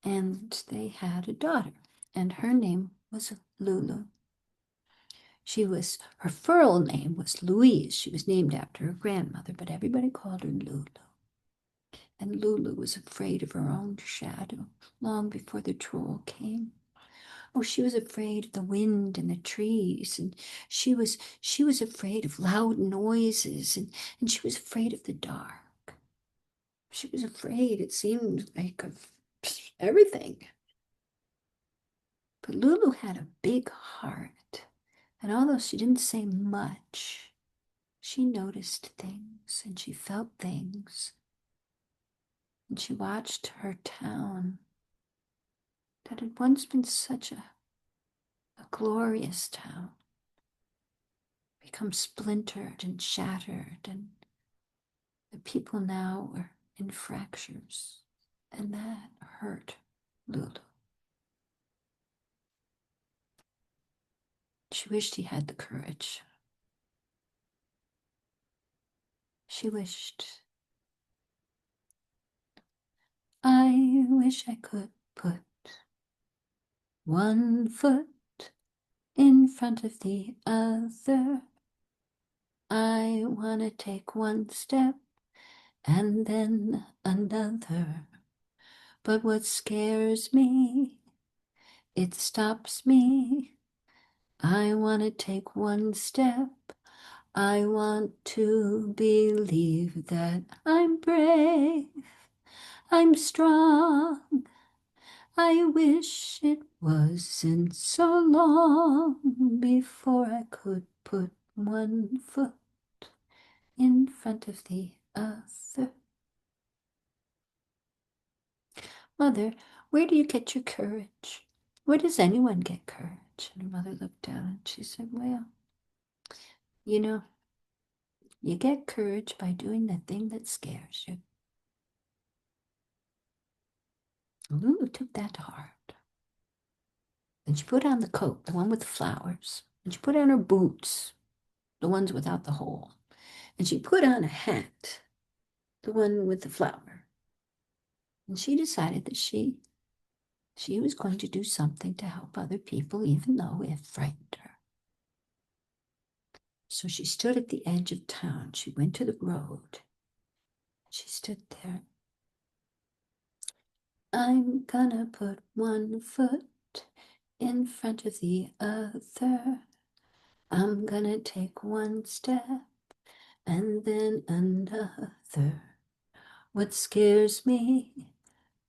And they had a daughter, and her name was Lulu. Her full name was Louise. She was named after her grandmother, but everybody called her Lulu. And Lulu was afraid of her own shadow long before the troll came. Oh, she was afraid of the wind and the trees, and she was afraid of loud noises, and she was afraid of the dark. She was afraid, it seemed like, of everything. But Lulu had a big heart, and although she didn't say much, she noticed things and she felt things. And she watched her town that had once been such a glorious town become splintered and shattered, and the people now were in fractures, and that hurt Lulu. She wished he had the courage. She wished, I wish I could put one foot in front of the other. I want to take one step and then another. But what scares me, it stops me. I want to take one step. I want to believe that I'm brave. I'm strong. I wish it wasn't so long before I could put one foot in front of the other. Mother, where do you get your courage? Where does anyone get courage? And her mother looked down and she said, well, you know, you get courage by doing the thing that scares you. Lulu took that to heart. And she put on the coat, the one with the flowers. And she put on her boots, the ones without the hole. And she put on a hat, the one with the flower. And she decided that she was going to do something to help other people, even though it frightened her. So she stood at the edge of town. She went to the road. She stood there. I'm gonna put one foot in front of the other. I'm gonna take one step and then another. What scares me,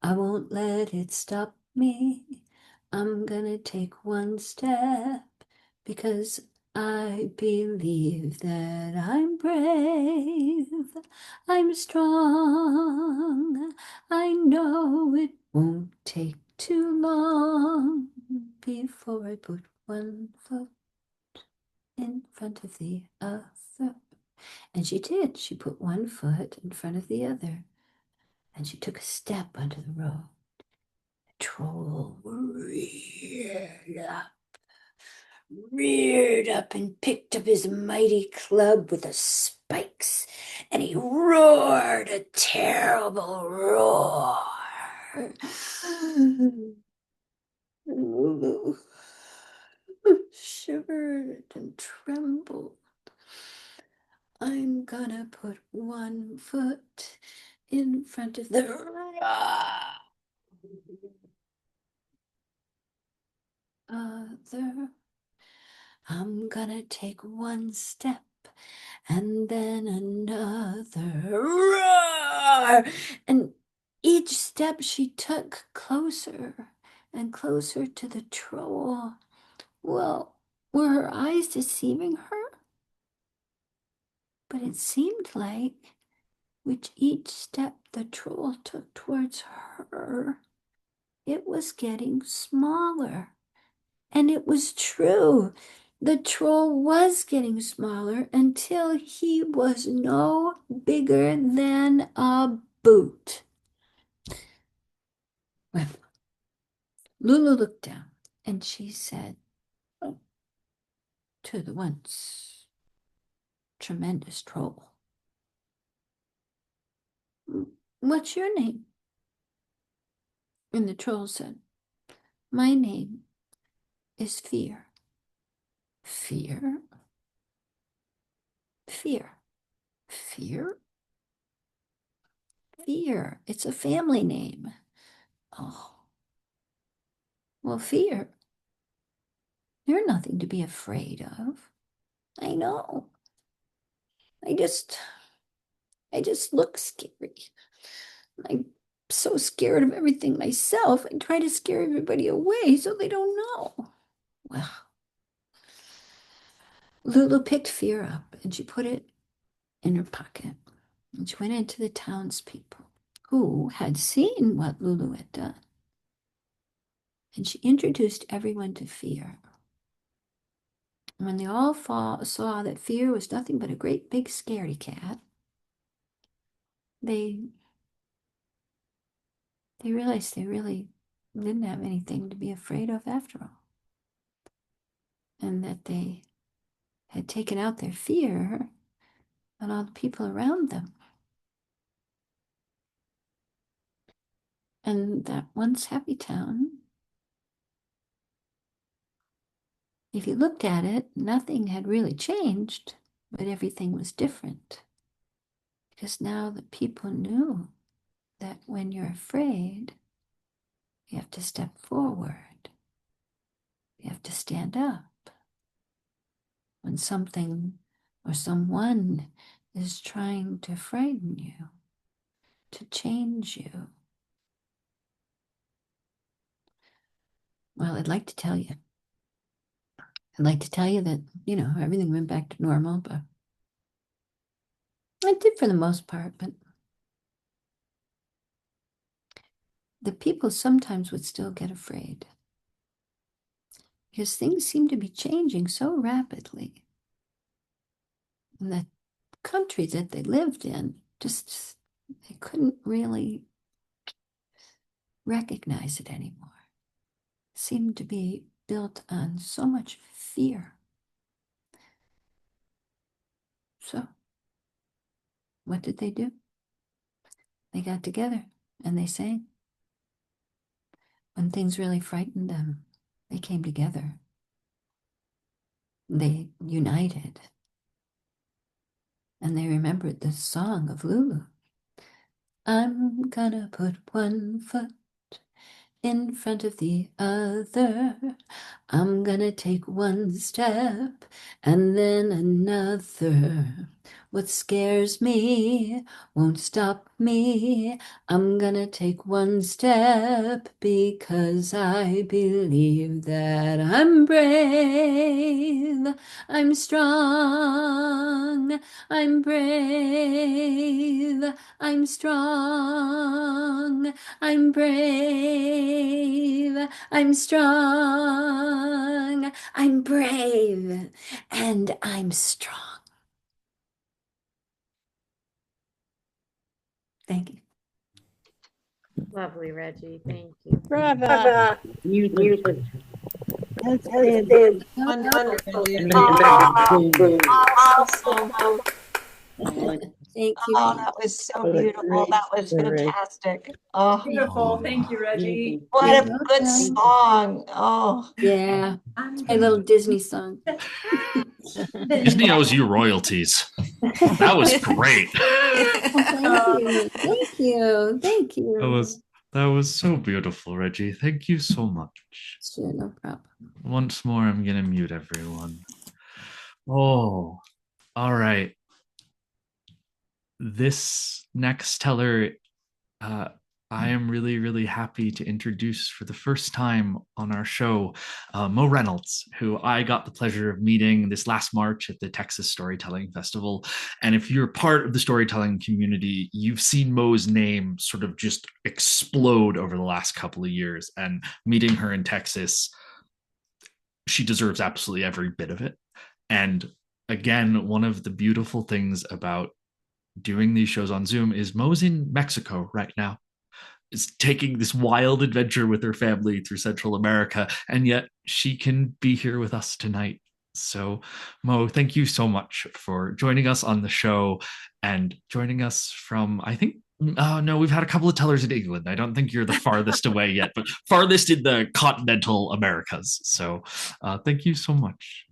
I won't let it stop me. I'm gonna take one step because I believe that I'm brave. I'm strong. I know it won't take too long before I put one foot in front of the other. And she did. She put one foot in front of the other. And she took a step onto the road. The troll reared up and picked up his mighty club with the spikes, and he roared a terrible roar. Lulu shivered and trembled. I'm gonna put one foot in front of the other. I'm gonna take one step and then another. Roar! And each step she took closer and closer to the troll. Well, were her eyes deceiving her? But it seemed like with each step the troll took towards her, it was getting smaller. And it was true. The troll was getting smaller until he was no bigger than a boot. Well, Lulu looked down and she said to the once tremendous troll, what's your name? And the troll said, my name is Fear. Fear? Fear. Fear? Fear. It's a family name. Oh. Well, Fear, you're nothing to be afraid of. I know. I just look scary. I'm so scared of everything myself. I try to scare everybody away so they don't know. Well, Lulu picked Fear up and she put it in her pocket. And she went into the townspeople who had seen what Lulu had done. And she introduced everyone to Fear. And when they all saw that Fear was nothing but a great big scaredy cat, they realized they really didn't have anything to be afraid of after all. And that they had taken out their fear on all the people around them. And that once happy town, if you looked at it, nothing had really changed, but everything was different. Because now the people knew that when you're afraid, you have to step forward. You have to stand up. When something or someone is trying to frighten you, to change you, Well, I'd like to tell you. I'd like to tell you that, everything went back to normal, but it did for the most part. But the people sometimes would still get afraid because things seem to be changing so rapidly. And the country that they lived in, just they couldn't really recognize it anymore. It seemed to be built on so much fear. So, what did they do? They got together and they sang. When things really frightened them, they came together. They united. And they remembered the song of Lulu. I'm gonna put one foot in front of the other. I'm gonna take one step and then another. What scares me won't stop me. I'm gonna take one step because I believe that I'm brave. I'm strong. I'm brave. I'm strong. I'm brave. I'm strong. I'm brave. And I'm strong. Thank you. Lovely, Reggie. Thank you. Brava. Music. That's That's it. it. Wonderful. Awesome. Thank you. Oh, that was so beautiful. That was fantastic. Oh, Beautiful. Thank you, Reggie. what You're a good welcome. song. Oh, Yeah, it's my little Disney song. Disney owes you royalties. That was great. Thank you. Thank you. Thank you. That was so beautiful, Reggie. Thank you so much. Sure, no problem. Once more, I'm gonna mute everyone. Oh, all right. This next teller, I am really, really happy to introduce for the first time on our show, Mo Reynolds, who I got the pleasure of meeting this last March at the Texas Storytelling Festival. And if you're part of the storytelling community, you've seen Mo's name sort of just explode over the last couple of years. And meeting her in Texas, she deserves absolutely every bit of it. And again, one of the beautiful things about doing these shows on Zoom is Mo's in Mexico right now, is taking this wild adventure with her family through Central America, and yet she can be here with us tonight. So, Mo, thank you so much for joining us on the show and joining us from, I think, no, we've had a couple of tellers in England. I don't think you're the farthest away yet, but farthest in the continental Americas. So, thank you so much.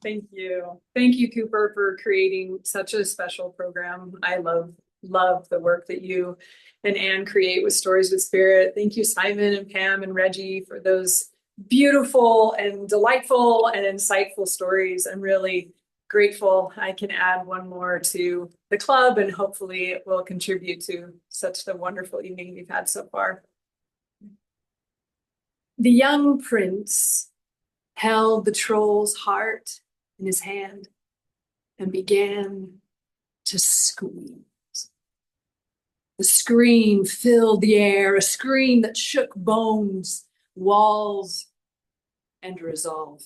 Thank you. Thank you, Cooper, for creating such a special program. I love the work that you and Anne create with Stories with Spirit. Thank you, Simon and Pam and Reggie, for those beautiful and delightful and insightful stories. I'm really grateful I can add one more to the club, and hopefully it will contribute to such the wonderful evening we've had so far. The young prince held the troll's heart in his hand and began to scream. The scream filled the air, a scream that shook bones, walls, and resolve.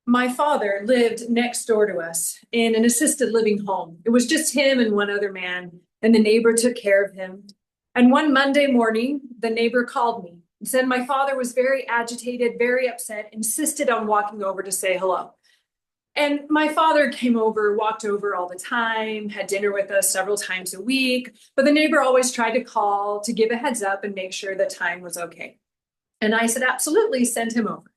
My father lived next door to us in an assisted living home. It was just him and one other man, and the neighbor took care of him. And one Monday morning, the neighbor called me and said my father was very agitated, very upset, insisted on walking over to say hello. And my father came over, walked over all the time, had dinner with us several times a week, but the neighbor always tried to call to give a heads up and make sure the time was okay. And I said, absolutely, send him over.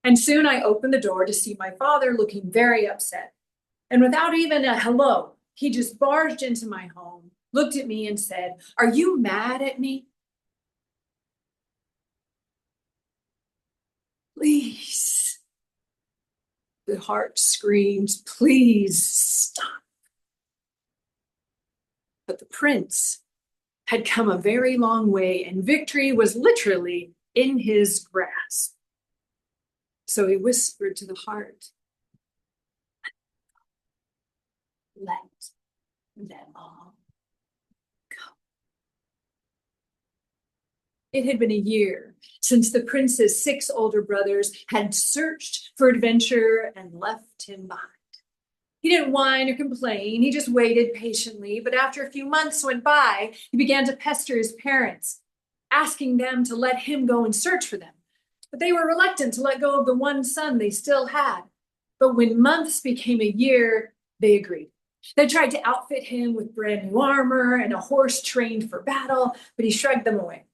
And soon I opened the door to see my father looking very upset. And without even a hello, he just barged into my home, looked at me and said, "Are you mad at me?" Please. The heart screams, please stop. But the prince had come a very long way, and victory was literally in his grasp. So he whispered to the heart, let them all go. It had been a year since the prince's 6 older brothers had searched for adventure and left him behind. He didn't whine or complain, he just waited patiently, but after a few months went by, he began to pester his parents, asking them to let him go and search for them. But they were reluctant to let go of the one son they still had. But when months became a year, they agreed. They tried to outfit him with brand new armor and a horse trained for battle, but he shrugged them away.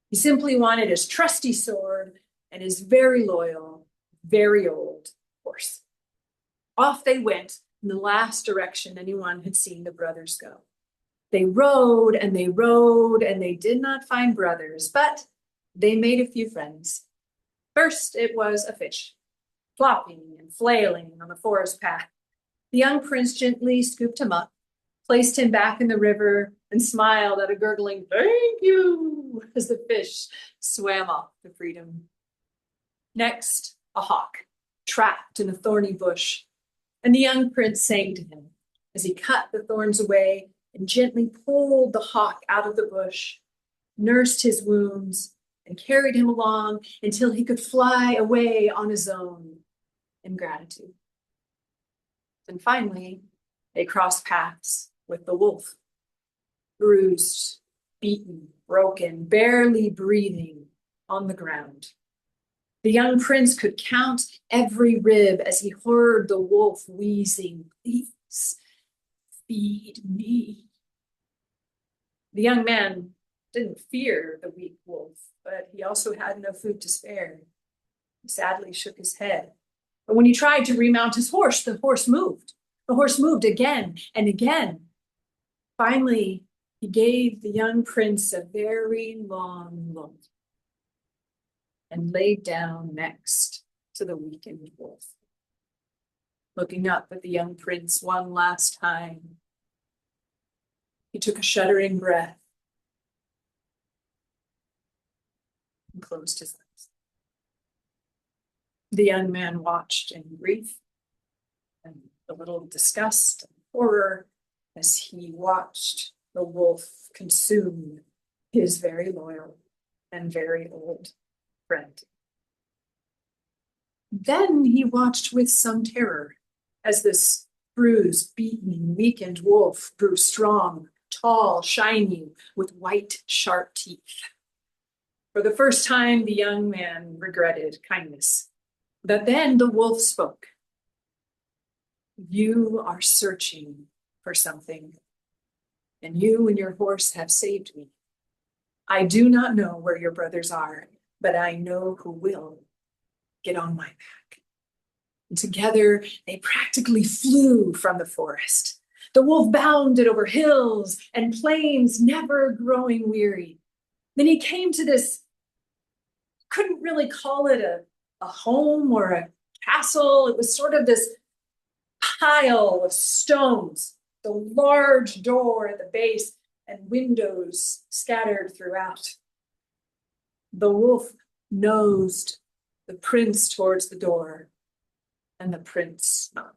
He simply wanted his trusty sword and his very loyal, very old horse. Off they went in the last direction anyone had seen the brothers go. They rode and they rode and they did not find brothers, but they made a few friends. First, it was a fish, flopping and flailing on the forest path. The young prince gently scooped him up, placed him back in the river, and smiled at a gurgling "thank you" as the fish swam off to freedom. Next, a hawk, trapped in a thorny bush, and the young prince sang to him as he cut the thorns away and gently pulled the hawk out of the bush, nursed his wounds, and carried him along until he could fly away on his own in gratitude. And finally, they crossed paths with the wolf, bruised, beaten, broken, barely breathing on the ground. The young prince could count every rib as he heard the wolf wheezing, "Please, feed me." The young man didn't fear the weak wolf, but he also had no food to spare. He sadly shook his head. But when he tried to remount his horse, the horse moved. The horse moved again and again. Finally, he gave the young prince a very long look and laid down next to the weakened wolf. Looking up at the young prince one last time, he took a shuddering breath and closed his eyes. The young man watched in grief and a little disgust and horror as he watched the wolf consume his very loyal and very old friend. Then he watched with some terror as this bruised, beaten, weakened wolf grew strong, tall, shiny, with white, sharp teeth. For the first time, the young man regretted kindness. But then the wolf spoke. "You are searching for something, and you and your horse have saved me. I do not know where your brothers are, but I know who will. Get on my back." And together, they practically flew from the forest. The wolf bounded over hills and plains, never growing weary. Then he came to this, couldn't really call it a home or a castle. It was sort of this pile of stones, the large door at the base, and windows scattered throughout. The wolf nosed the prince towards the door, and the prince nodded.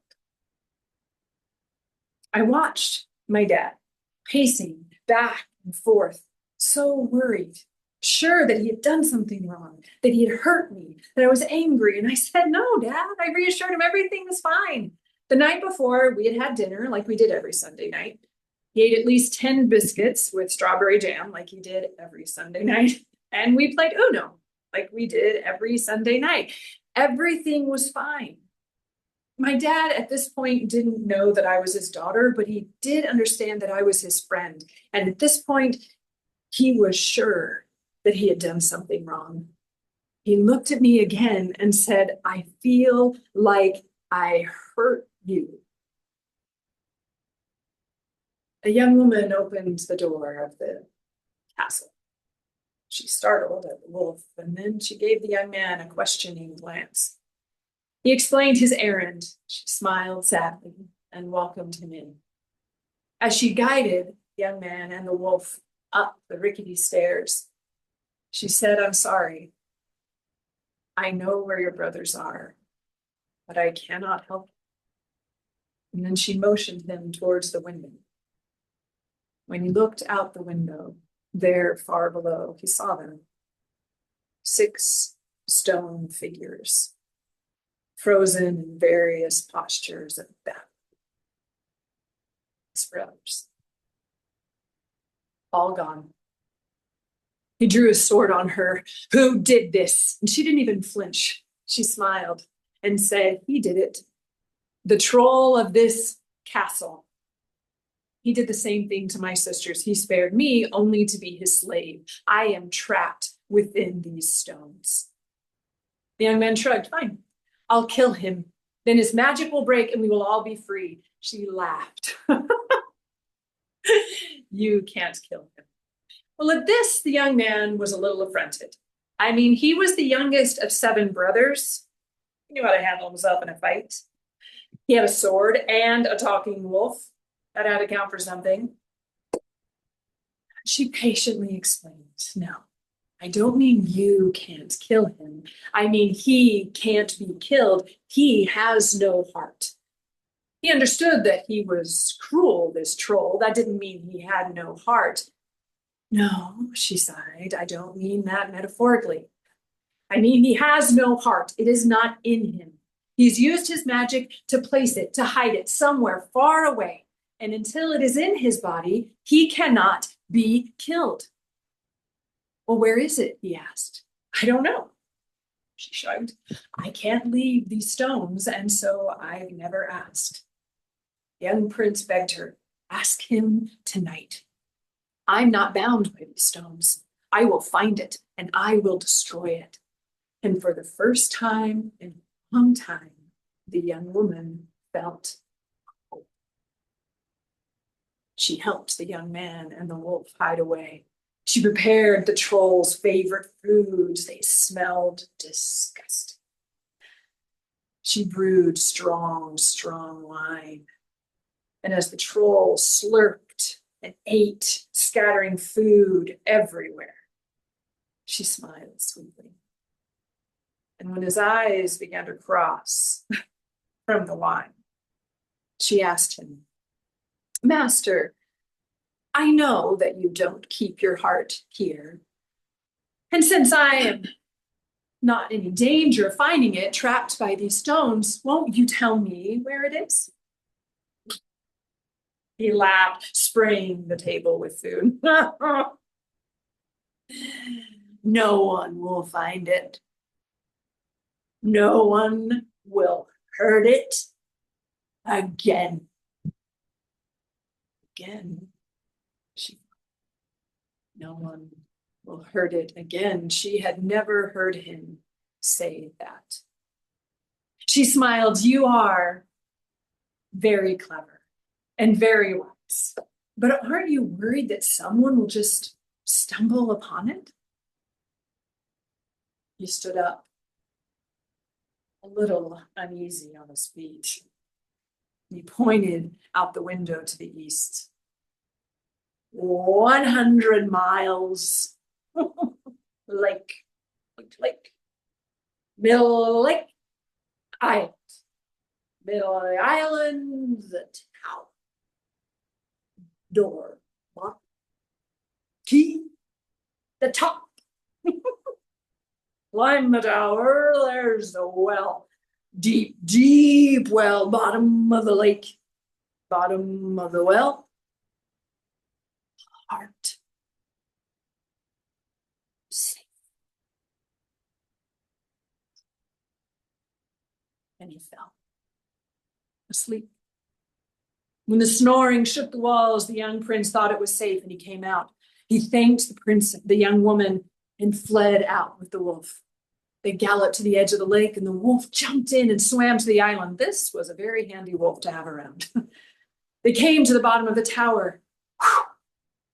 I watched my dad pacing back and forth, so worried, sure that he had done something wrong, that he had hurt me, that I was angry. And I said, "No, Dad." I reassured him everything was fine. The night before, we had had dinner like we did every Sunday night. He ate at least 10 biscuits with strawberry jam like he did every Sunday night. And we played Uno like we did every Sunday night. Everything was fine. My dad at this point didn't know that I was his daughter, but he did understand that I was his friend. And at this point, he was sure that he had done something wrong. He looked at me again and said, "I feel like I hurt you." A young woman opened the door of the castle. She startled at the wolf, and then she gave the young man a questioning glance. He explained his errand. She smiled sadly and welcomed him in. As she guided the young man and the wolf up the rickety stairs. She said, "I'm sorry. I know where your brothers are, but I cannot help you." And then she motioned him towards the window. When he looked out the window, there far below, he saw them. 6 stone figures, frozen in various postures of death. His brothers. All gone. He drew his sword on her. "Who did this?" And she didn't even flinch. She smiled and said, "He did it. The troll of this castle. He did the same thing to my sisters. He spared me only to be his slave. I am trapped within these stones." The young man shrugged. "Fine, I'll kill him. Then his magic will break and we will all be free." She laughed. "You can't kill him." Well, at this, the young man was a little affronted. I mean, he was the youngest of 7 brothers. He knew how to handle himself in a fight. He had a sword and a talking wolf. That had to count for something. She patiently explained, "No, I don't mean you can't kill him. I mean he can't be killed. He has no heart." He understood that he was cruel, this troll. That didn't mean he had no heart. "No," she sighed, "I don't mean that metaphorically. I mean he has no heart. It is not in him. He's used his magic to place it, to hide it somewhere far away. And until it is in his body, he cannot be killed." "Well, where is it?" he asked. "I don't know." She shrugged. "I can't leave these stones, and so I've never asked." The young prince begged her, "Ask him tonight. I'm not bound by these stones. I will find it, and I will destroy it." And for the first time in a long time, the young woman felt hope. She helped the young man and the wolf hide away. She prepared the troll's favorite foods. They smelled disgusting. She brewed strong, strong wine. And as the troll slurped and ate, scattering food everywhere, she smiled sweetly. And when his eyes began to cross from the wine, she asked him, "Master, I know that you don't keep your heart here. And since I am not in any danger of finding it trapped by these stones, won't you tell me where it is?" He laughed, spraying the table with food. "No one will find it. No one will hurt it again." Again, no one will hurt it again. She had never heard him say that. She smiled. "You are very clever and very wise, but aren't you worried that someone will just stumble upon it?" He stood up, a little uneasy on his feet. He pointed out the window to the east. 100 miles. Lake. Middle Lake Island. Middle of the island, the tower. Door. Lock. Key. The top. Climb the tower, there's the well. Deep, deep well, bottom of the lake. Bottom of the well. Heart. Safe. And he fell asleep. When the snoring shook the walls, the young prince thought it was safe and he came out. He thanked the young woman, and fled out with the wolf. They galloped to the edge of the lake and the wolf jumped in and swam to the island. This was a very handy wolf to have around. They came to the bottom of the tower. Whew!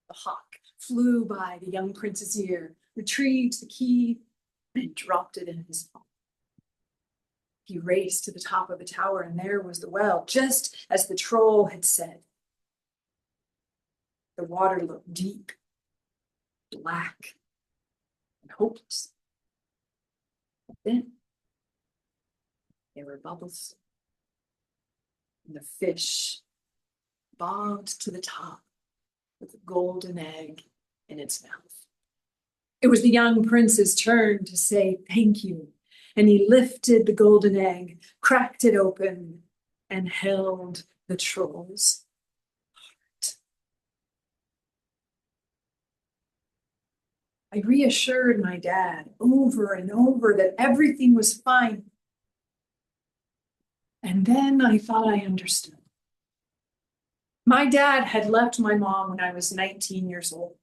The hawk flew by the young prince's ear, retrieved the key, and dropped it in his palm. He raced to the top of the tower, and there was the well, just as the troll had said. The water looked deep black and hopeless. But then there were bubbles, and the fish bobbed to the top with a golden egg in its mouth. It was the young prince's turn to say thank you, and he lifted the golden egg, cracked it open, and held the troll's heart. I reassured my dad over and over that everything was fine. And then I thought I understood. My dad had left my mom when I was 19 years old.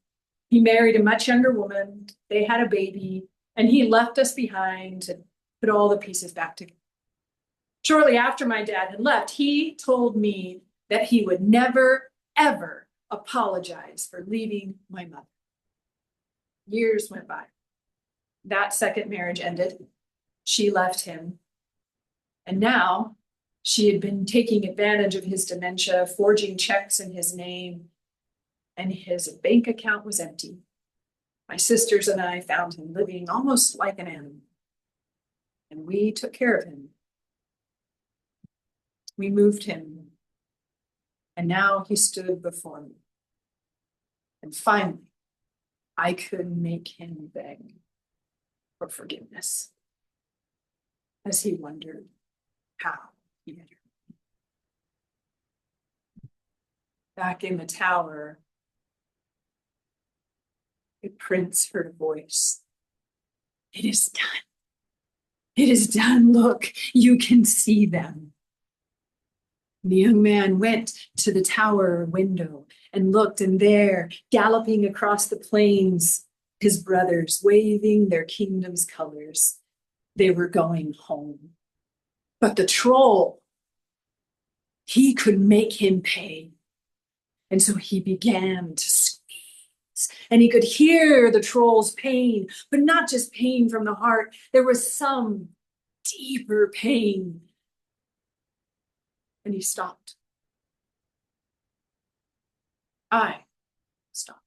He married a much younger woman, they had a baby, and he left us behind to put all the pieces back together. Shortly after my dad had left, he told me that he would never, ever apologize for leaving my mother. Years went by. That second marriage ended. She left him. And now she had been taking advantage of his dementia, forging checks in his name, and his bank account was empty. My sisters and I found him living almost like an animal, and we took care of him. We moved him, and now he stood before me. And finally, I could make him beg for forgiveness as he wondered how he had hurt me. Back in the tower, the prince heard a voice. It is done. It is done. Look, you can see them. The young man went to the tower window and looked, and there, galloping across the plains, his brothers waving their kingdom's colors. They were going home. But the troll, he could make him pay. And so he began to squeeze, and he could hear the troll's pain, but not just pain from the heart. There was some deeper pain. And he stopped. I stopped.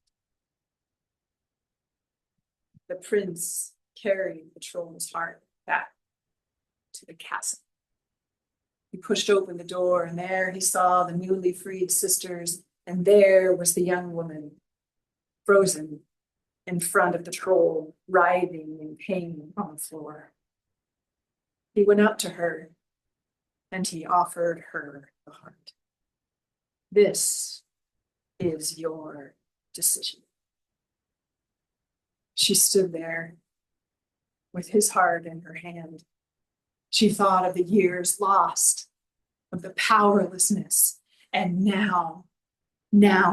The prince carried the troll's heart back to the castle. He pushed open the door, and there he saw the newly freed sisters, and there was the young woman, frozen in front of the troll, writhing in pain on the floor. He went up to her, and he offered her the heart. This is your decision. She stood there with his heart in her hand. She thought of the years lost, of the powerlessness, and now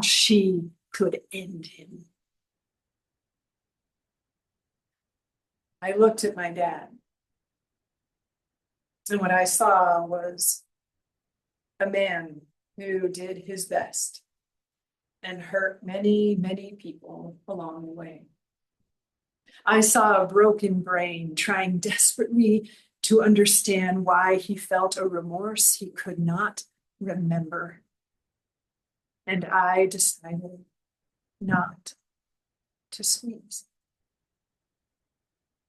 she could end him. I looked at my dad, and what I saw was a man who did his best and hurt many, many people along the way. I saw a broken brain trying desperately to understand why he felt a remorse he could not remember. And I decided not to squeeze.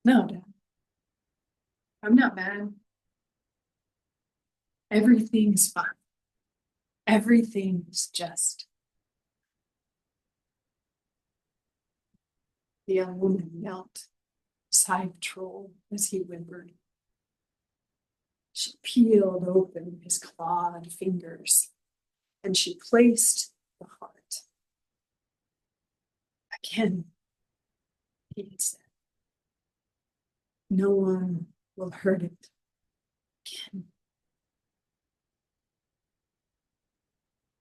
No, Dad, I'm not mad. Everything's fine. Everything's just. The young woman knelt beside the troll as he whimpered. She peeled open his clawed fingers, and she placed the heart. Again, he had said, no one will hurt it again.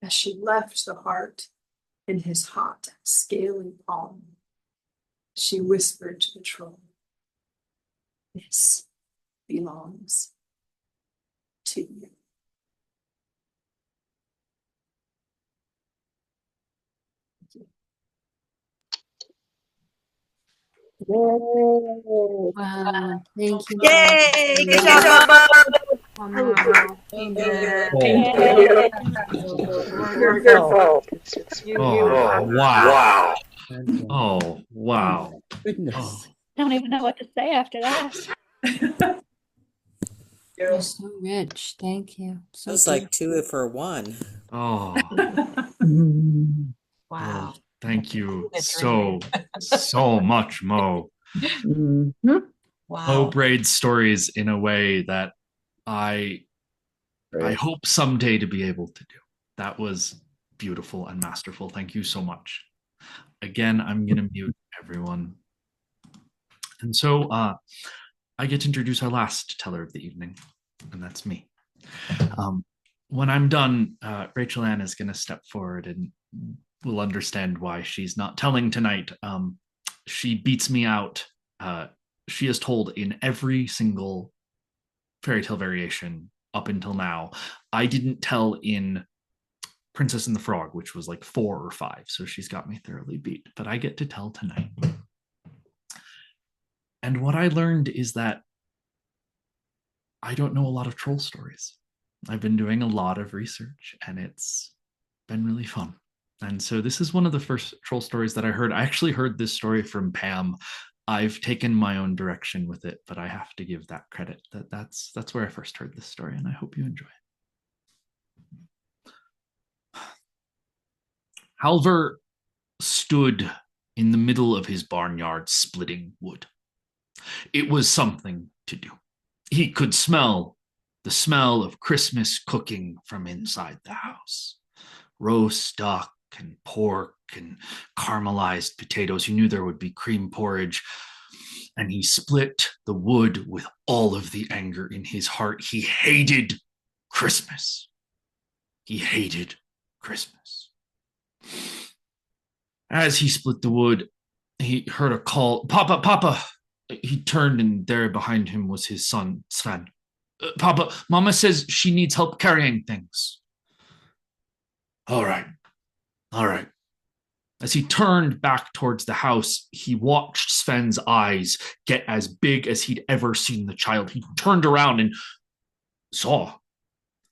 As she left the heart in his hot, scaly palm, she whispered to the troll, this belongs to you. Wow, thank you. Yay! Good job, Mom. Oh, wow. Oh, wow. Goodness. Oh. Don't even know what to say after that. You're so rich. Thank you. So That was like 2 for 1. Oh. Wow. Well, thank you The so, dreaming. so much, Mo. Mhm. Mo Wow. braids stories in a way that I Right. hope someday to be able to do. That was beautiful and masterful. Thank you so much. Again, I'm going to mute everyone. And so I get to introduce our last teller of the evening, and that's me. When I'm done, Rachel Ann is going to step forward and will understand why she's not telling tonight. She beats me out. She is told in every single fairy tale variation up until now. I didn't tell in Princess and the Frog, which was like 4 or 5, so she's got me thoroughly beat. But I get to tell tonight. And what I learned is that I don't know a lot of troll stories. I've been doing a lot of research, and it's been really fun. And so this is one of the first troll stories that I heard. I actually heard this story from Pam. I've taken my own direction with it, but I have to give that credit. That's where I first heard this story, and I hope you enjoy it. Halver stood in the middle of his barnyard splitting wood. It was something to do. He could smell the smell of Christmas cooking from inside the house. Roast duck and pork and caramelized potatoes. He knew there would be cream porridge. And he split the wood with all of the anger in his heart. He hated Christmas. He hated Christmas. As he split the wood, he heard a call, "Papa, Papa." He turned, and there behind him was his son, Sven. "Papa, Mama says she needs help carrying things." All right. All right. As he turned back towards the house, he watched Sven's eyes get as big as he'd ever seen the child. He turned around and saw,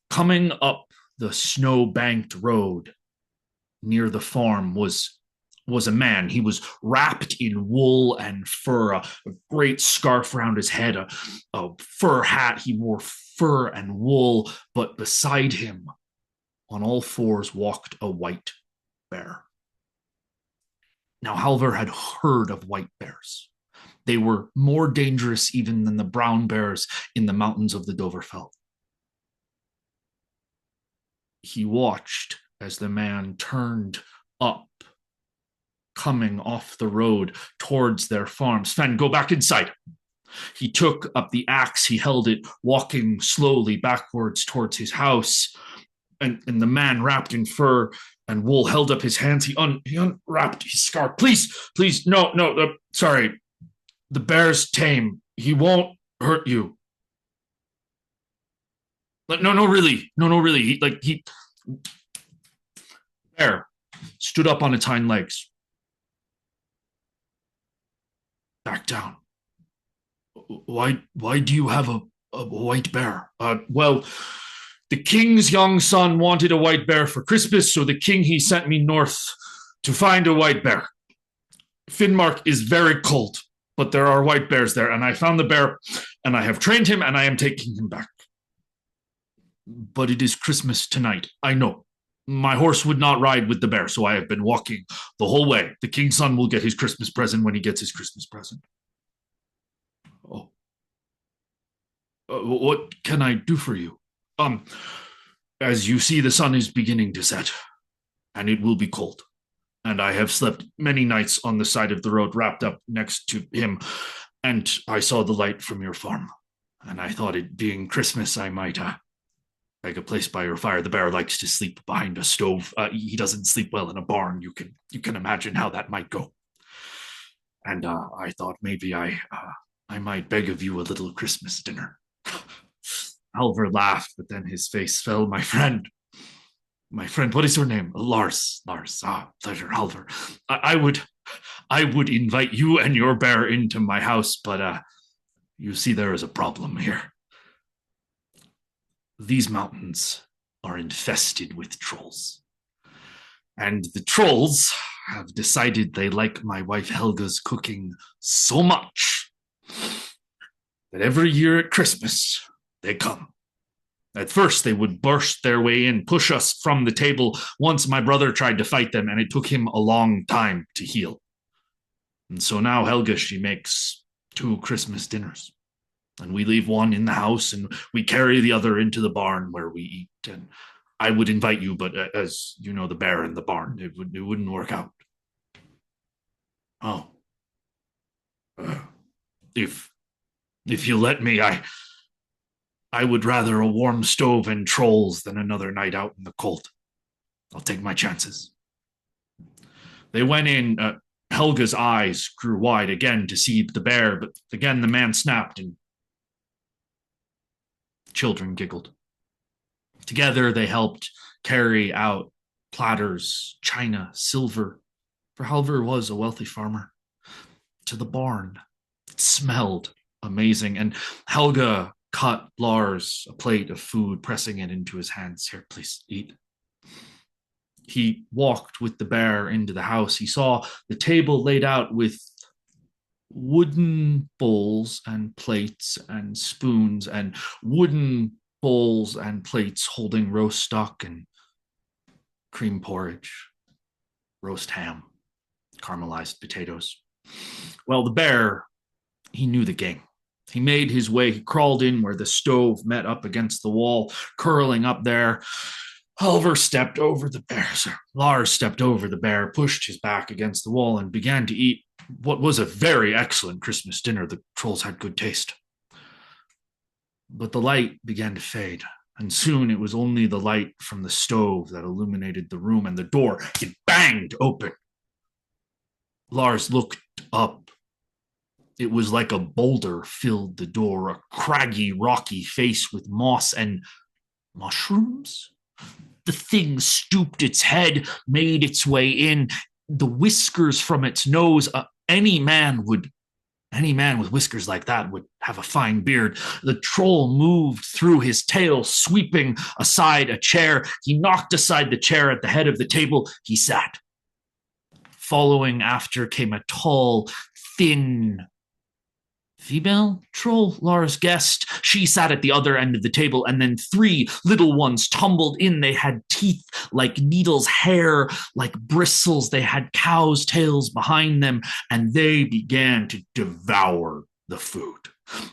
coming up the snow-banked road near the farm, was a man. He was wrapped in wool and fur, a great scarf around his head, a fur hat. He wore fur and wool, but beside him, on all fours, walked a white bear. Now, Halver had heard of white bears. They were more dangerous even than the brown bears in the mountains of the Dovrefell. He watched as the man turned up, coming off the road towards their farm. "Sven, go back inside." He took up the axe, he held it, walking slowly backwards towards his house. And the man wrapped in fur and wool held up his hands. He unwrapped his scarf. Please, no, sorry. The bear's tame. He won't hurt you. No, really. He bear stood up on its hind legs. Back down. Why do you have a white bear? Well, the king's young son wanted a white bear for Christmas, so the king, he sent me north to find a white bear. Finnmark is very cold, but there are white bears there, and I found the bear, and I have trained him, and I am taking him back. But it is Christmas tonight, I know. My horse would not ride with the bear, so I have been walking the whole way. The king's son will get his Christmas present when he gets his Christmas present. Oh. What can I do for you? As you see, the sun is beginning to set, and it will be cold. And I have slept many nights on the side of the road, wrapped up next to him, and I saw the light from your farm. And I thought, it being Christmas, I might beg a place by your fire. The bear likes to sleep behind a stove. He doesn't sleep well in a barn. You can imagine how that might go. And I thought maybe I might beg of you a little Christmas dinner. Halver laughed, but then his face fell. My friend, what is your name? Lars. Pleasure, Halver. I would invite you and your bear into my house, but you see, there is a problem here. These mountains are infested with trolls. And the trolls have decided they like my wife Helga's cooking so much that every year at Christmas, they come. At first, they would burst their way in, push us from the table. Once my brother tried to fight them, and it took him a long time to heal. And so now Helga, she makes 2 Christmas dinners. And we leave one in the house, and we carry the other into the barn where we eat. And I would invite you, but as you know, the bear in the barn, it wouldn't work out. Oh. If you let me, I would rather a warm stove and trolls than another night out in the cold. I'll take my chances. They went in. Helga's eyes grew wide again to see the bear, but again the man snapped and children giggled. Together they helped carry out platters, china, silver, for Halvor was a wealthy farmer, to the barn. It smelled amazing, and Helga cut Lars a plate of food, pressing it into his hands. Here, please, eat. He walked with the bear into the house. He saw the table laid out with wooden bowls and plates and spoons, and wooden bowls and plates holding roast duck and cream porridge, roast ham, caramelized potatoes. Well, the bear, he knew the game. He made his way, he crawled in where the stove met up against the wall, curling up there. Halvor stepped over the bear. Lars stepped over the bear, pushed his back against the wall, and began to eat what was a very excellent Christmas dinner. The trolls had good taste. But the light began to fade, and soon it was only the light from the stove that illuminated the room, and the door, it banged open. Lars looked up. It was like a boulder filled the door, a craggy, rocky face with moss and mushrooms. The thing stooped its head, made its way in. The whiskers from its nose, any man with whiskers like that would have a fine beard. The troll moved through his tail, sweeping aside a chair. He knocked aside the chair at the head of the table. He sat. Following after came a tall, thin, female troll, Lars guessed. She sat at the other end of the table, and then 3 little ones tumbled in. They had teeth like needles, hair like bristles. They had cows' tails behind them, and they began to devour the food.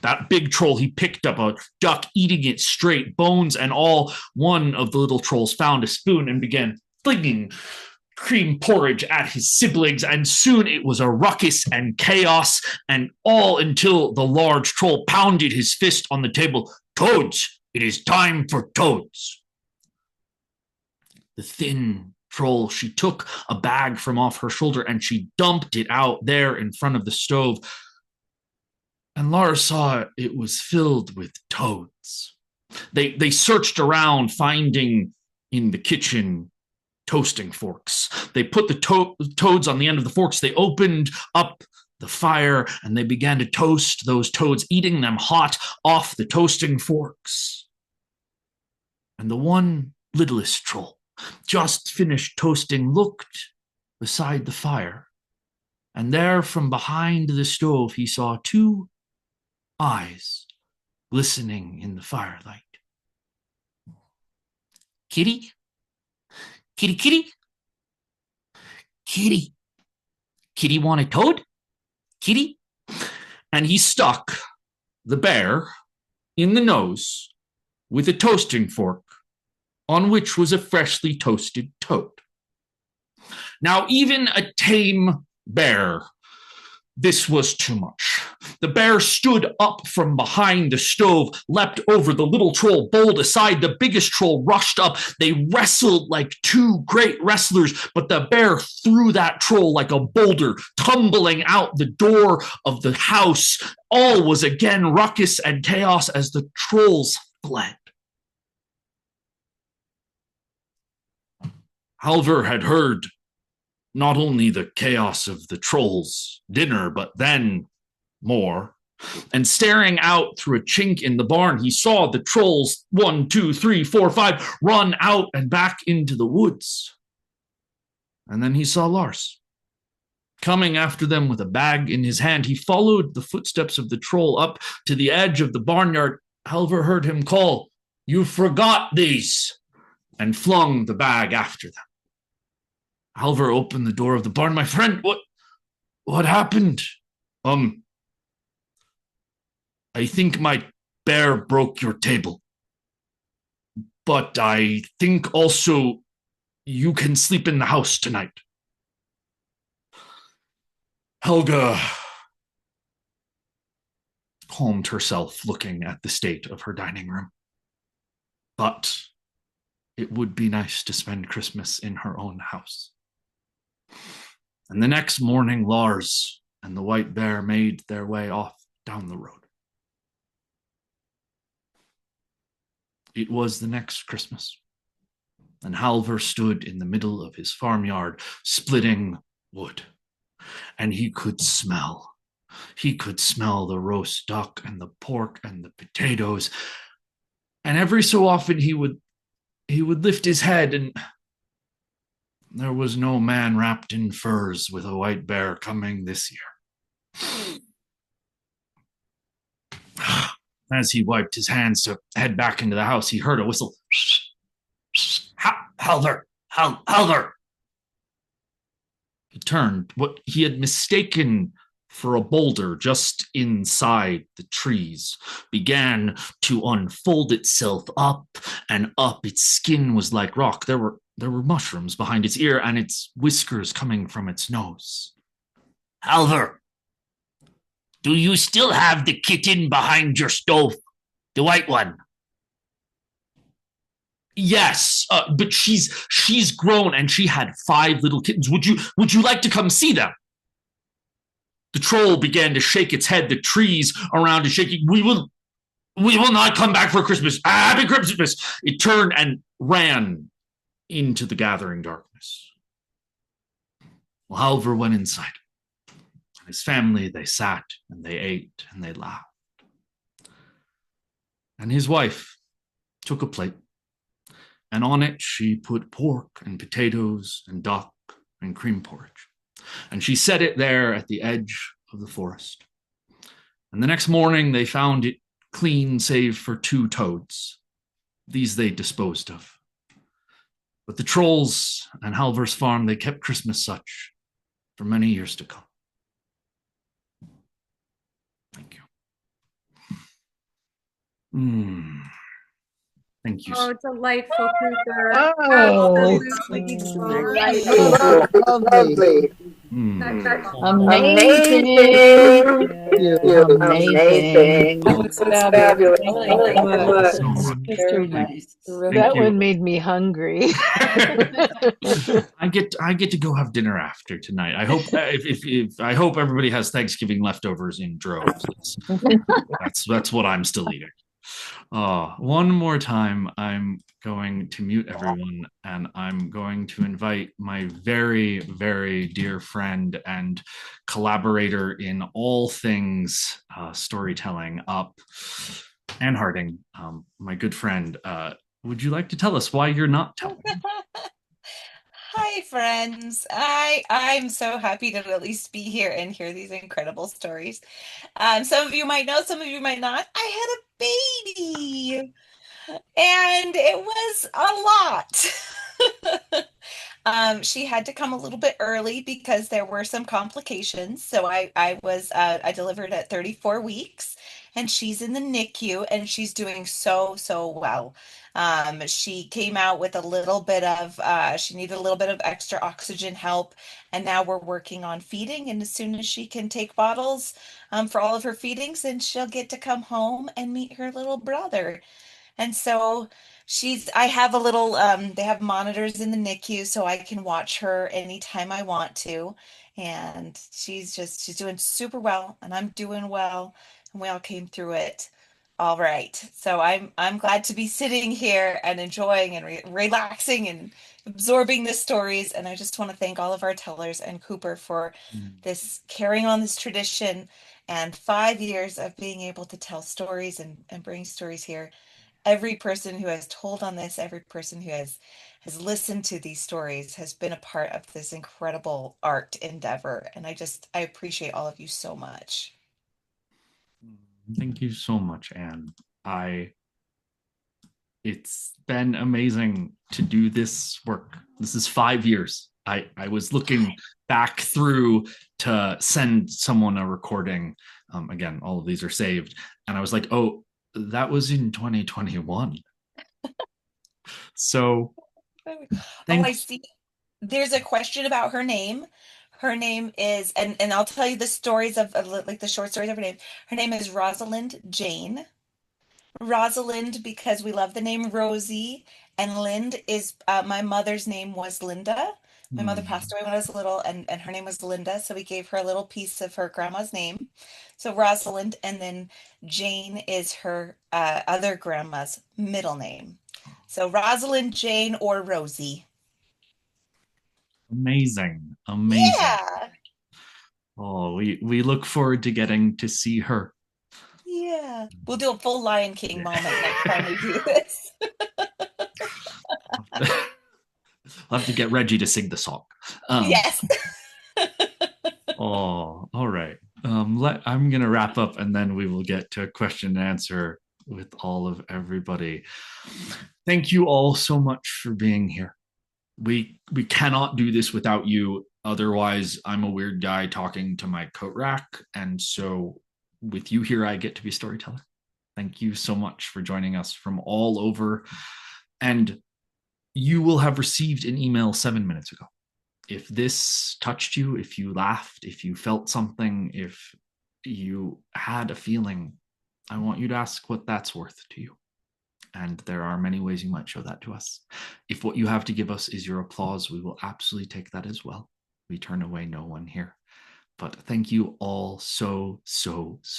That big troll, he picked up a duck, eating it straight, bones and all. One of the little trolls found a spoon and began flinging cream porridge at his siblings, and soon it was a ruckus and chaos, and all until the large troll pounded his fist on the table. Toads! It is time for toads! The thin troll, she took a bag from off her shoulder and she dumped it out there in front of the stove. And Lars saw it was filled with toads. They searched around, finding in the kitchen toasting forks. They put the toads on the end of the forks. They opened up the fire and they began to toast those toads, eating them hot off the toasting forks. And the one littlest troll, just finished toasting, looked beside the fire. And there from behind the stove, he saw 2 eyes glistening in the firelight. Kitty? Kitty, kitty? Kitty. Kitty want a toad? Kitty? And he stuck the bear in the nose with a toasting fork on which was a freshly toasted toad. Now, even a tame bear, this was too much. The bear stood up from behind the stove, leapt over the little troll, bowled aside. The biggest troll rushed up. They wrestled like 2 great wrestlers, but the bear threw that troll like a boulder, tumbling out the door of the house. All was again ruckus and chaos as the trolls fled. Halvor had heard not only the chaos of the trolls' dinner, but then more. And staring out through a chink in the barn, he saw the trolls 1, 2, 3, 4, 5 run out and back into the woods. And then he saw Lars. Coming after them with a bag in his hand, he followed the footsteps of the troll up to the edge of the barnyard. Halvor heard him call, "You forgot these," and flung the bag after them. Halvor opened the door of the barn. "My friend, what happened?" "I think my bear broke your table. But I think also you can sleep in the house tonight." Helga calmed herself, looking at the state of her dining room. But it would be nice to spend Christmas in her own house. And the next morning, Lars and the white bear made their way off down the road. It was the next Christmas, and Halvor stood in the middle of his farmyard, splitting wood, and he could smell the roast duck and the pork and the potatoes. And every so often he would lift his head, and there was no man wrapped in furs with a white bear coming this year. As he wiped his hands to head back into the house, he heard a whistle. "Halvor! Halvor!" He turned. What he had mistaken for a boulder just inside the trees began to unfold itself up and up. Its skin was like rock. There were mushrooms behind its ear and its whiskers coming from its nose. "Halvor, do you still have the kitten behind your stove? The white one?" "Yes, but she's grown and she had 5 little kittens. Would you like to come see them?" The troll began to shake its head. The trees around it shaking. We will not come back for Christmas. Happy Christmas!" It turned and ran into the gathering darkness. Well, Halvor went inside. His family, they sat and they ate and they laughed. And his wife took a plate, and on it she put pork and potatoes and duck and cream porridge. And she set it there at the edge of the forest. And the next morning they found it clean save for 2 toads. These they disposed of. But the trolls and Halvor's farm, they kept Christmas such for many years to come. Thank you. Thank you. Oh, delightful, Cooper. Oh, Absolutely lovely. Amazing. Amazing. That was fabulous. That one made me hungry. I get to go have dinner after tonight. I hope I hope everybody has Thanksgiving leftovers in droves. That's what I'm still eating. One more time, I'm going to mute everyone, and I'm going to invite my very, very dear friend and collaborator in all things storytelling up, Anne Harding, my good friend. Would you like to tell us why you're not telling? Hi, friends. I'm so happy to at least be here and hear these incredible stories. Some of you might know, some of you might not. I had a baby, and it was a lot. She had to come a little bit early because there were some complications. So I delivered at 34 weeks, and she's in the NICU, and she's doing so well. She came out with a little bit of she needed a little bit of extra oxygen help, and now we're working on feeding. And as soon as she can take bottles for all of her feedings, then she'll get to come home and meet her little brother. And so I have a little, they have monitors in the NICU so I can watch her anytime I want to. And she's doing super well, and I'm doing well, and we all came through it all right. So I'm glad to be sitting here and enjoying and relaxing and absorbing the stories. And I just want to thank all of our tellers and Cooper for this carrying on this tradition and 5 years of being able to tell stories and bring stories here. Every person who has told on this, every person who has has listened to these stories, has been a part of this incredible art endeavor. And I appreciate all of you so much. Thank you so much, Anne. It's been amazing to do this work. This is 5 years. I was looking back through to send someone a recording. Again, all of these are saved. And I was like, oh, that was in 2021. So I see. There's a question about her name. Her name is, and I'll tell you the stories of like the short stories of her name. Her name is Rosalind Jane. Rosalind because we love the name Rosie, and Lind is my mother's name was Linda. My mother passed away when I was little, and her name was Linda, so we gave her a little piece of her grandma's name. So Rosalind, and then Jane is her other grandma's middle name. So Rosalind, Jane, or Rosie. Amazing. Amazing. Yeah. Oh, we look forward to getting to see her. Yeah. We'll do a full Lion King moment next time we do this. I'll have to get Reggie to sing the song. Yes. Oh, all right. I'm going to wrap up and then we will get to a question and answer with all of everybody. Thank you all so much for being here. We cannot do this without you. Otherwise, I'm a weird guy talking to my coat rack. And so with you here, I get to be a storyteller. Thank you so much for joining us from all over. And you will have received an email 7 minutes ago. If this touched you, if you laughed, if you felt something, if you had a feeling, I want you to ask what that's worth to you. And there are many ways you might show that to us. If what you have to give us is your applause, we will absolutely take that as well. We turn away no one here. But thank you all so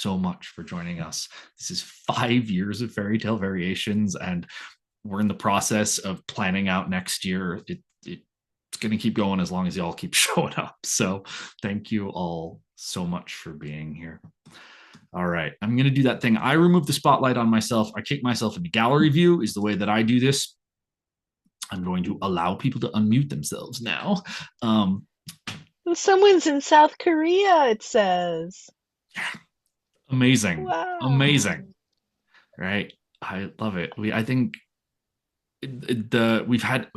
much for joining us. This is 5 years of Fairy Tale Variations, and we're in the process of planning out next year. It's going to keep going as long as y'all keep showing up. So thank you all so much for being here. All right, I'm going to do that thing. I remove the spotlight on myself. I kick myself into gallery view is the way that I do this. I'm going to allow people to unmute themselves now. Someone's in South Korea, it says. Amazing. Wow. Amazing. Right? I love it. I think we've had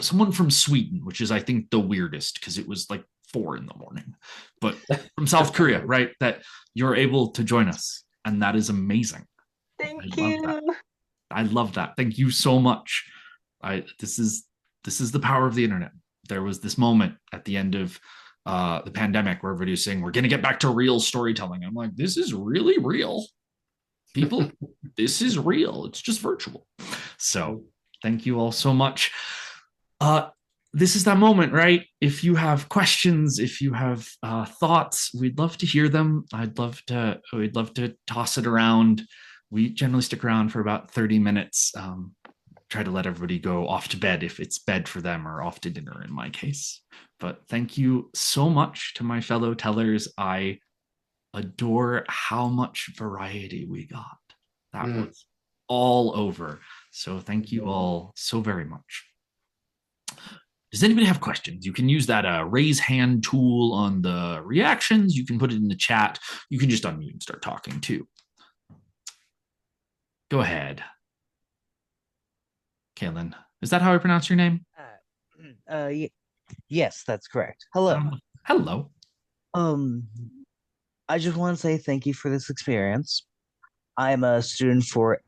someone from Sweden, which is I think the weirdest because it was like 4 a.m, but from South Korea, right? That you're able to join us, and that is amazing. Thank you. I love that. Thank you so much. This is the power of the internet. There was this moment at the end of the pandemic where everybody was saying we're going to get back to real storytelling. I'm like, this is really real, people. This is real. It's just virtual. So thank you all so much. This is that moment, right? If you have questions, if you have thoughts, we'd love to hear them. We'd love to toss it around. We generally stick around for about 30 minutes. Try to let everybody go off to bed if it's bed for them, or off to dinner in my case. But thank you so much to my fellow tellers. I adore how much variety we got. That was all over. So thank you all so very much. Does anybody have questions? You can use that raise hand tool on the reactions. You can put it in the chat. You can just unmute and start talking too. Go ahead. Kaylin, is that how I pronounce your name? Yes, that's correct. Hello. Hello. I just want to say thank you for this experience. I'm a student for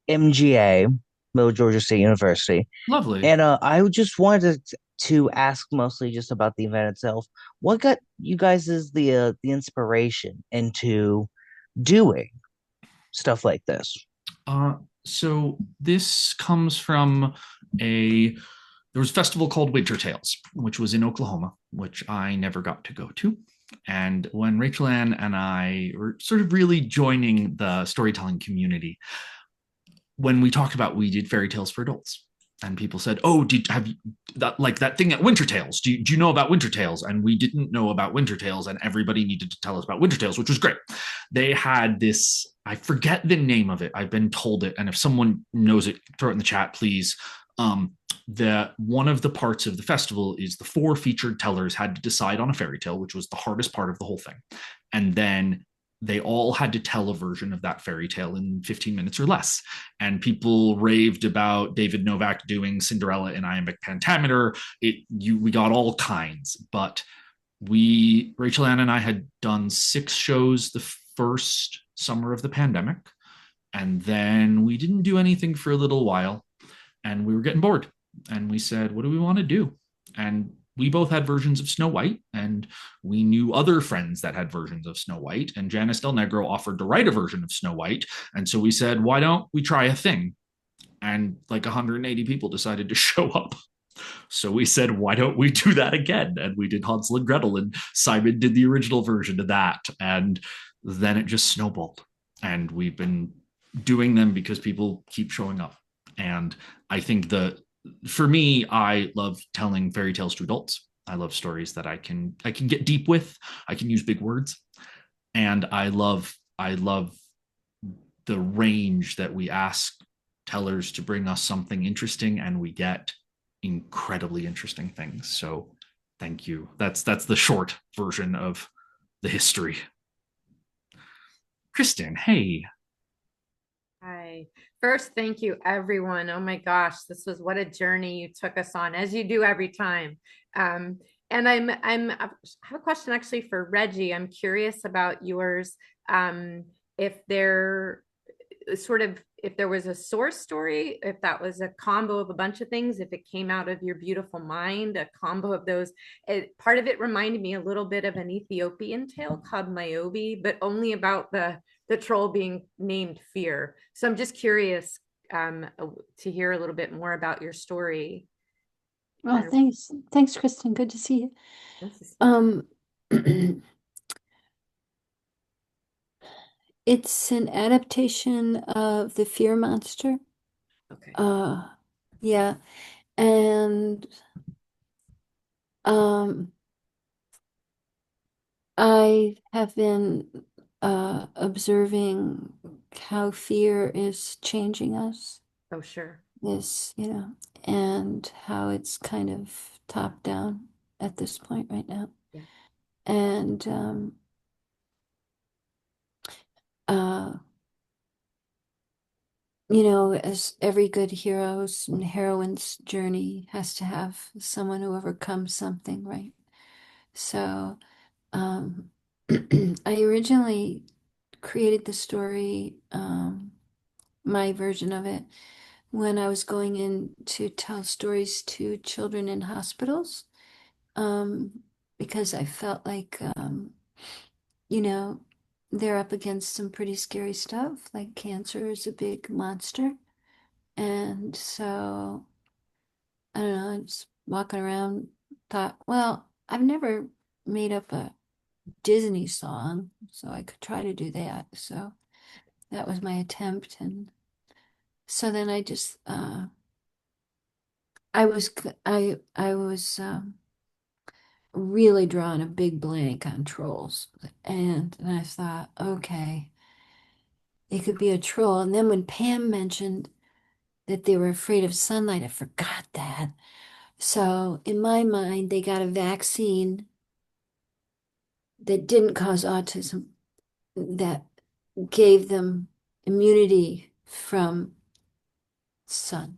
MGA, Middle Georgia State University. Lovely. And I just wanted to ask mostly just about the event itself. What got you guys the inspiration into doing stuff like this? So this comes from there was a festival called Winter Tales, which was in Oklahoma, which I never got to go to. And when Rachel Ann and I were sort of really joining the storytelling community, when we talked about, we did fairy tales for adults, and people said, "Oh, have you that thing at Winter Tales? Do you know about Winter Tales?" And we didn't know about Winter Tales, and everybody needed to tell us about Winter Tales, which was great. They had this, I forget the name of it. I've been told it, and if someone knows it, throw it in the chat, please. The one of the parts of the festival is the 4 featured tellers had to decide on a fairy tale, which was the hardest part of the whole thing. And then they all had to tell a version of that fairy tale in 15 minutes or less. And people raved about David Novak doing Cinderella in iambic pentameter. We got all kinds, but Rachel Ann and I had done 6 shows the first summer of the pandemic. And then we didn't do anything for a little while, and we were getting bored. And we said, what do we want to do? And we both had versions of Snow White, and we knew other friends that had versions of Snow White. And Janice Del Negro offered to write a version of Snow White. And so we said, why don't we try a thing? And like 180 people decided to show up. So we said, why don't we do that again? And we did Hansel and Gretel, and Simon did the original version of that. And then it just snowballed. And we've been doing them because people keep showing up. And I think for me, I love telling fairy tales to adults. I love stories that I can get deep with. I can use big words. And I love the range that we ask tellers to bring us something interesting, and we get incredibly interesting things. So thank you. That's the short version of the history. Kristen, hey. Hi. First, thank you, everyone. Oh my gosh, what a journey you took us on, as you do every time. And I have a question actually for Reggie. I'm curious about yours. If there was a source story, if that was a combo of a bunch of things, if it came out of your beautiful mind, a combo of those. Part of it reminded me a little bit of an Ethiopian tale called Niobe, but only about the troll being named Fear. So I'm just curious to hear a little bit more about your story. Oh, thanks, Kristen. Good to see you. It's an adaptation of the Fear Monster. Okay. Yeah, and I have been observing how fear is changing us. Oh, sure. And how it's kind of top down at this point right now. Yeah. And as every good hero's and heroine's journey has to have someone who overcomes something, right? So I originally created the story, my version of it, when I was going in to tell stories to children in hospitals, because I felt like, they're up against some pretty scary stuff, like cancer is a big monster. And so, I don't know, I was walking around, thought, well, I've never made up a Disney song, so I could try to do that. So that was my attempt. And so then I just, I was really drawing a big blank on trolls. And I thought, okay, it could be a troll. And then when Pam mentioned that they were afraid of sunlight, I forgot that. So in my mind, they got a vaccine that didn't cause autism, that gave them immunity from sun.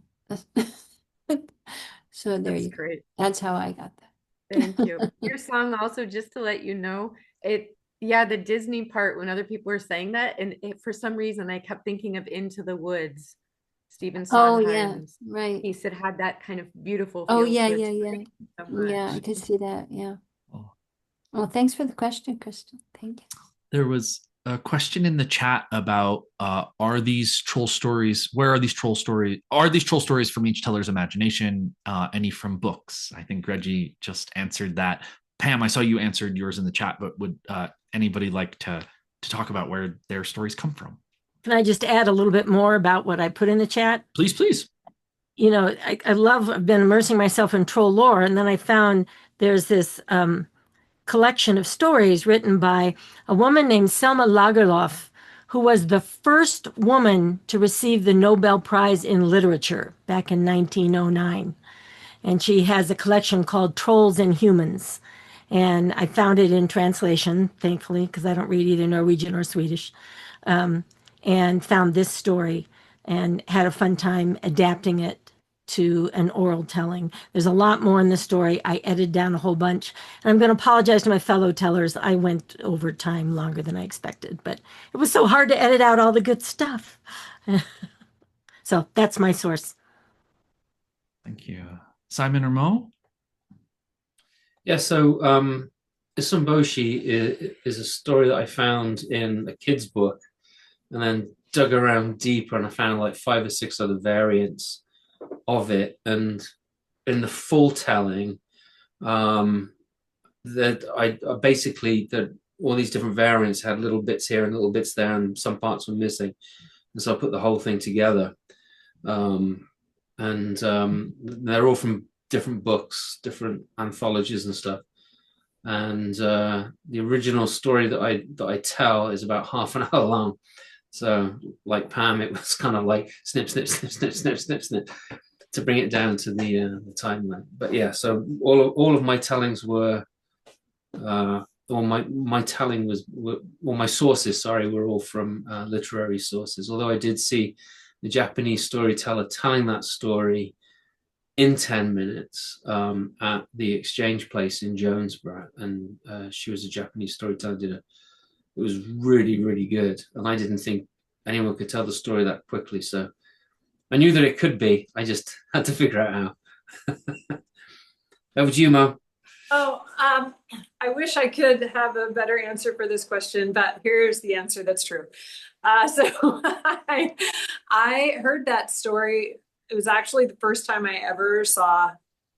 So there That's you go. great. That's how I got that. Thank you. Your song also, just to let you know, the Disney part, when other people were saying that, and for some reason I kept thinking of Into the Woods, Stephen Sondheim's right. piece that had that kind of beautiful Oh, feel yeah, to it. yeah. So Yeah, I could see that. Yeah. Oh. Well, thanks for the question, Kristen. Thank you. There was a question in the chat about are these troll stories from each teller's imagination, any from books? I think Reggie just answered that. Pam, I saw you answered yours in the chat, but would anybody like to talk about where their stories come from? Can I just add a little bit more about what I put in the chat? Please. I've been immersing myself in troll lore, and then I found there's this collection of stories written by a woman named Selma Lagerlof, who was the first woman to receive the Nobel Prize in Literature back in 1909. And she has a collection called Trolls and Humans. And I found it in translation, thankfully, because I don't read either Norwegian or Swedish, and found this story and had a fun time adapting it to an oral telling. There's a lot more in the story. I edited down a whole bunch. And I'm going to apologize to my fellow tellers. I went over time longer than I expected, but it was so hard to edit out all the good stuff. So that's my source. Thank you. Simon or Mo? Yeah, so Isumboshi is a story that I found in a kid's book and then dug around deeper and I found like 5 or 6 other variants of it. And in the full telling, that I basically that all these different variants had little bits here and little bits there, and some parts were missing. And so I put the whole thing together. They're all from different books, different anthologies and stuff. And the original story that I tell is about half an hour long. So like Pam, it was kind of like snip, snip, snip, snip, snip, snip, snip to bring it down to the timeline. But yeah, so all of my tellings were, or my telling was, or my sources, sorry, were all from literary sources. Although I did see the Japanese storyteller telling that story in 10 minutes at the Exchange Place in Jonesboro, and she was a Japanese storyteller. It was really, really good, and I didn't think anyone could tell the story that quickly. So I knew that it could be. I just had to figure out how. Over to you, Mo. Oh, I wish I could have a better answer for this question, but here's the answer that's true. I heard that story. It was actually the first time I ever saw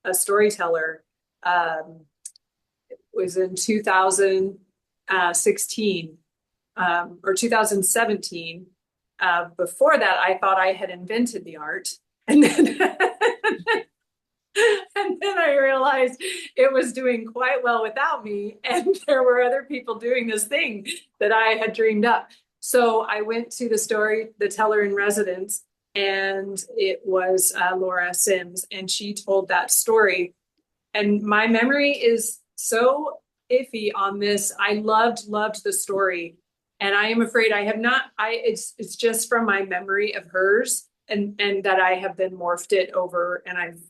a storyteller. It was in 2016 or 2017. Before that, I thought I had invented the art. And then and then I realized it was doing quite well without me. And there were other people doing this thing that I had dreamed up. So I went to the teller in residence, and it was Laura Sims, and she told that story. And my memory is so iffy on this. I loved the story. And I am afraid I have not, it's just from my memory of hers, and that I have then morphed it over, and I've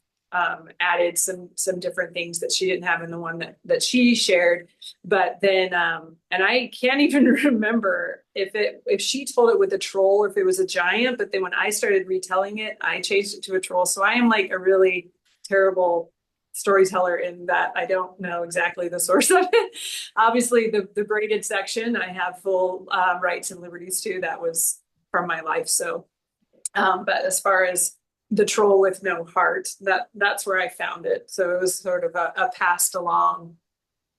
added some different things that she didn't have in the one that she shared. But then and I can't even remember if she told it with a troll or if it was a giant, but then when I started retelling it, I changed it to a troll. So I am like a really terrible storyteller in that I don't know exactly the source of it. Obviously the braided section, I have full rights and liberties to. That was from my life. So but as far as the troll with no heart, that's where I found it. So it was sort of a passed along,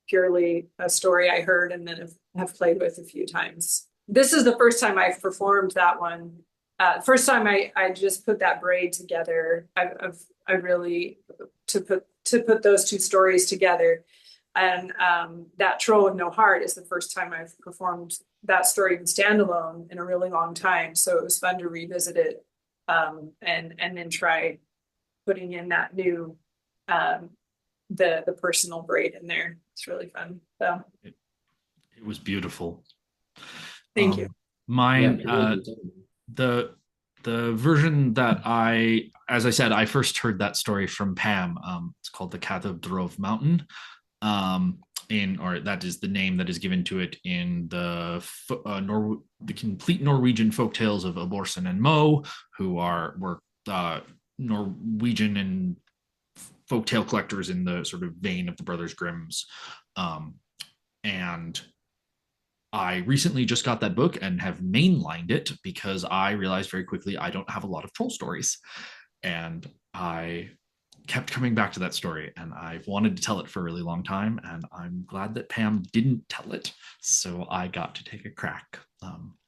purely a story I heard and then have played with a few times. This is the first time I've performed that one. First time I just put that braid together. I really to put those two stories together. And that troll with no heart is the first time I've performed that story in standalone in a really long time. So it was fun to revisit it. And then try putting in that new the personal braid in there. It's really fun. So it was beautiful. Thank you. Mine, the version that as I said, I first heard that story from Pam. It's called The Kathadrov Mountain. Or that is the name that is given to it in the complete Norwegian folktales of Aborson and Mo, who were Norwegian and folktale collectors in the sort of vein of the Brothers Grimm's. And I recently just got that book and have mainlined it because I realized very quickly I don't have a lot of troll stories. And I kept coming back to that story, and I've wanted to tell it for a really long time, and I'm glad that Pam didn't tell it, so I got to take a crack.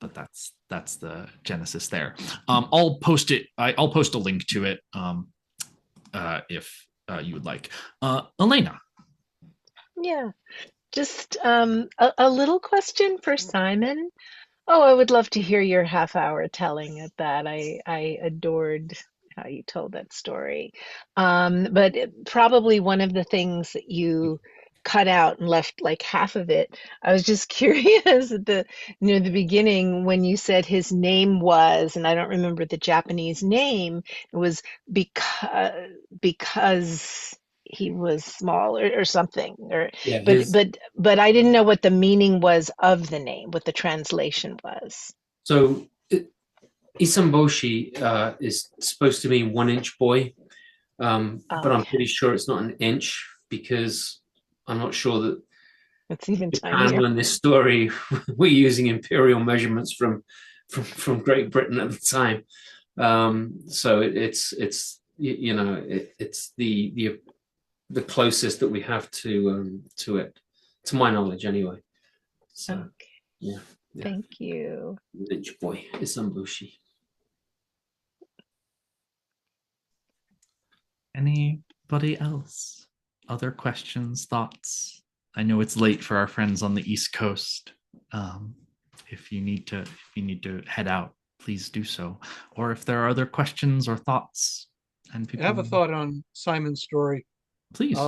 But that's the genesis there. I'll post it. I'll post a link to it if you would like. Elena. Yeah, just a little question for Simon. Oh, I would love to hear your half hour telling of that. I adored how you told that story. But probably one of the things that you cut out and left like half of it. I was just curious at the near the beginning when you said his name was, and I don't remember the Japanese name, it was because he was small or something or Yeah, but his but but I didn't know what the meaning was of the name, what the translation was. so Isamboshi is supposed to mean 1 inch boy, but I'm Okay, pretty sure it's not an inch because I'm not sure that it's even Japan, tinier. when this story, we're using imperial measurements from Great Britain at the time. So it's the closest that we have to it, to my knowledge anyway. So Okay, yeah, yeah, thank you. Ninja Boy Isambushi. Anybody else? Other questions, thoughts? I know it's late for our friends on the East Coast. If you need to head out, please do so. Or if there are other questions or thoughts, and I have a people, thought on Simon's story. please.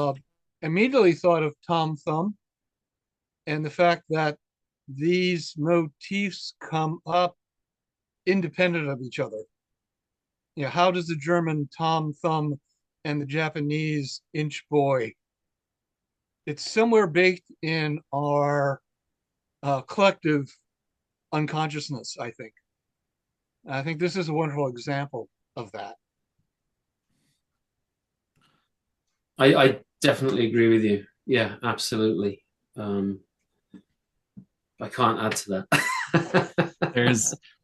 Immediately thought of Tom Thumb and the fact that these motifs come up independent of each other. You know, how does the German Tom Thumb and the Japanese inch boy? It's somewhere baked in our collective unconsciousness, I think. I think this is a wonderful example of that. I definitely agree with you. Yeah, absolutely. I can't add to that.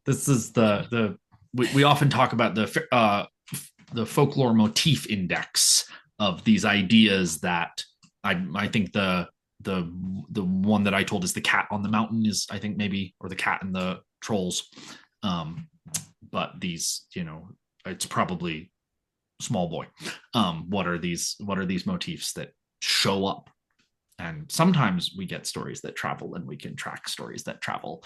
This is the we often talk about the folklore motif index of these ideas that I think the one that I told is the cat on the mountain is, I think, maybe, or the cat and the trolls. But these, it's probably small boy. What are these motifs that show up? And sometimes we get stories that travel and we can track stories that travel.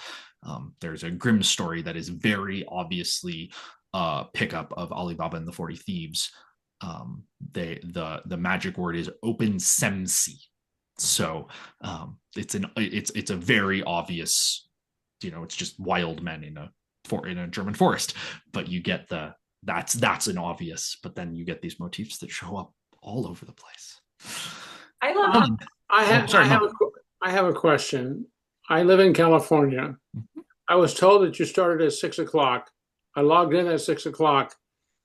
There's a Grimm story that is very obviously a pickup of Alibaba and the 40 Thieves. The magic word is open semsi. So it's a very obvious, it's just wild men in a German forest, but you get that's an obvious, but then you get these motifs that show up all over the place. I love I have a question. I live in California. I was told that you started at 6 o'clock. I logged in at 6 o'clock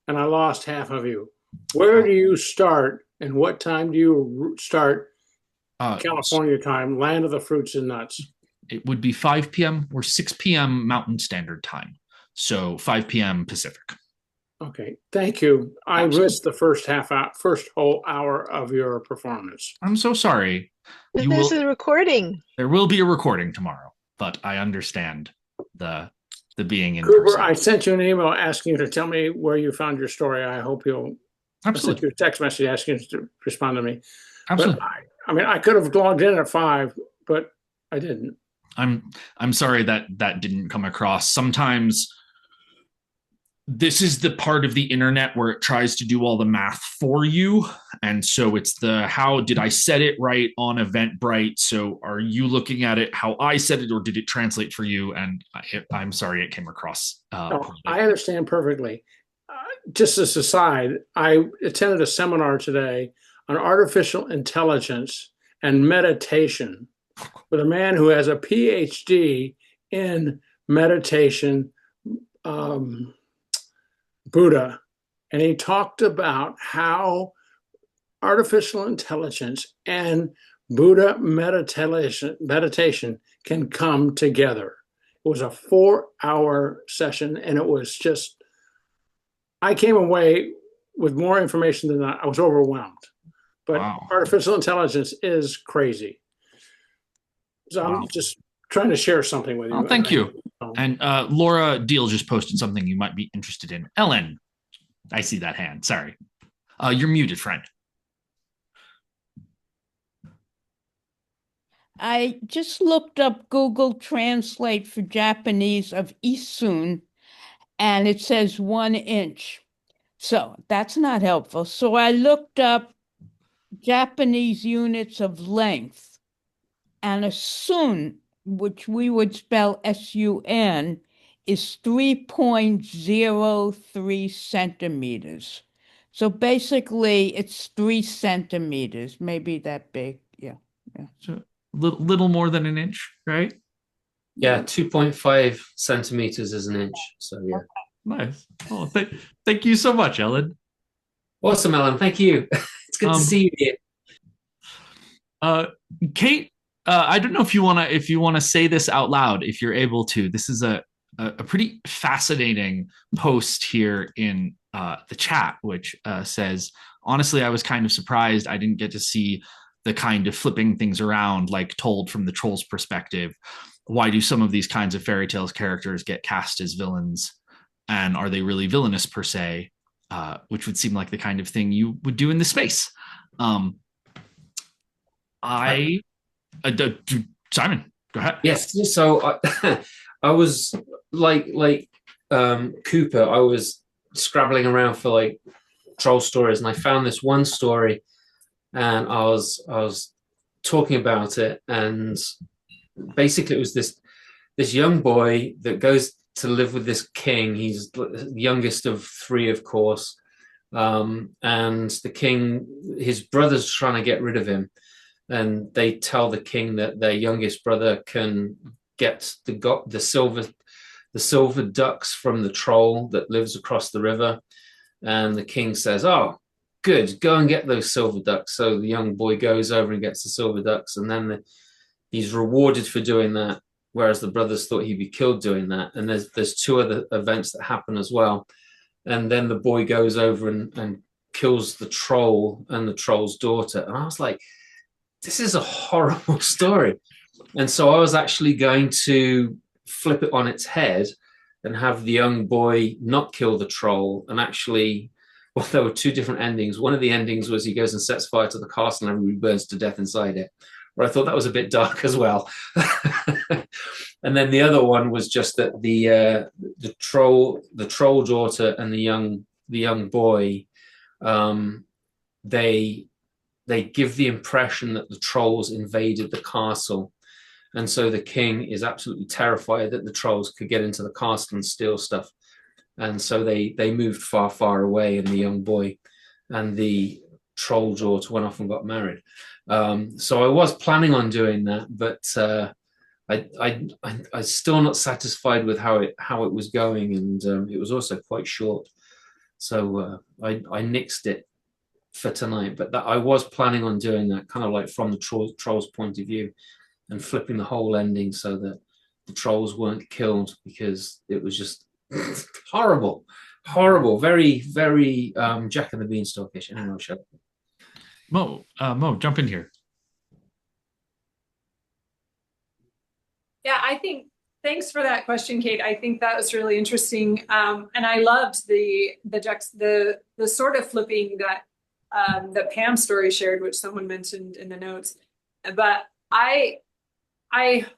and I lost half of you. Where do you start and what time do you start California time, land of the fruits and nuts? It would be 5 p.m. or 6 p.m. Mountain Standard Time. So 5 p.m. Pacific. Okay, thank you. I missed the first whole hour of your performance. I'm so sorry. There's a recording. There will be a recording tomorrow, but I understand the being in Cooper, person. I sent you an email asking you to tell me where you found your story. I hope you'll. Absolutely. I sent you a text message asking you to respond to me. Absolutely. But I could have logged in at 5, but I didn't. I'm sorry that didn't come across. Sometimes this is the part of the internet where it tries to do all the math for you. And so it's how did I set it right on Eventbrite? So are you looking at it how I said it, or did it translate for you? And I'm sorry it came across. I understand perfectly. Just as a side, I attended a seminar today on artificial intelligence and meditation with a man who has a PhD in meditation, Buddha, and he talked about how artificial intelligence and Buddha meditation can come together. It was a 4-hour session, and it was just, I came away with more information than I was overwhelmed. But artificial intelligence is crazy. So I'm just trying to share something with you. Oh, thank you. And Laura Deal just posted something you might be interested in. Ellen, I see that hand. Sorry. You're muted, friend. I just looked up Google Translate for Japanese of isun, and it says 1 inch. So that's not helpful. So I looked up Japanese units of length, and a sun, which we would spell S-U-N, is 3.03 centimeters. So basically, it's 3 centimeters, maybe that big. Yeah. So little more than an inch, right? Yeah, 2.5 centimeters is an inch. So yeah. Nice. Oh, thank you so much, Ellen. Awesome, Ellen. Thank you. It's good to see you here. Kate, I don't know if you wanna say this out loud, if you're able to. This is a pretty fascinating post here in the chat, which says, honestly, I was kind of surprised I didn't get to see the kind of flipping things around, like told from the trolls' perspective. Why do some of these kinds of fairy tales characters get cast as villains? And are they really villainous per se? Which would seem like the kind of thing you would do in this space. Simon, go ahead. Yes. So I was like Cooper. I was scrabbling around for like troll stories, and I found this one story, and I was talking about it, and basically it was this young boy that goes to live with this king. He's the youngest of three, of course, and the king, his brother's trying to get rid of him. And they tell the king that their youngest brother can get the silver ducks from the troll that lives across the river. And the king says, "Oh, good, go and get those silver ducks." So the young boy goes over and gets the silver ducks, and then he's rewarded for doing that, whereas the brothers thought he'd be killed doing that. And there's two other events that happen as well. And then the boy goes over and kills the troll and the troll's daughter. And I was like, this is a horrible story. And so I was actually going to flip it on its head and have the young boy not kill the troll. And actually, well, there were two different endings. One of the endings was he goes and sets fire to the castle and everybody burns to death inside it, where I thought that was a bit dark as well. And then the other one was just that the troll daughter and the young boy, they give the impression that the trolls invaded the castle. And so the king is absolutely terrified that the trolls could get into the castle and steal stuff. And so they moved far, far away, and the young boy and the troll daughter went off and got married. So I was planning on doing that, but I'm still not satisfied with how it was going, and it was also quite short. So I nixed it for tonight, but that I was planning on doing that, kind of like from the trolls' point of view, and flipping the whole ending so that the trolls weren't killed, because it was just horrible, very, very Jack and the Beanstalk-ish. Anyway, shut up. Mo, jump in here. Yeah, I think thanks for that question, Kate. I think that was really interesting, and I loved the sort of flipping that Pam story shared, which someone mentioned in the notes. But I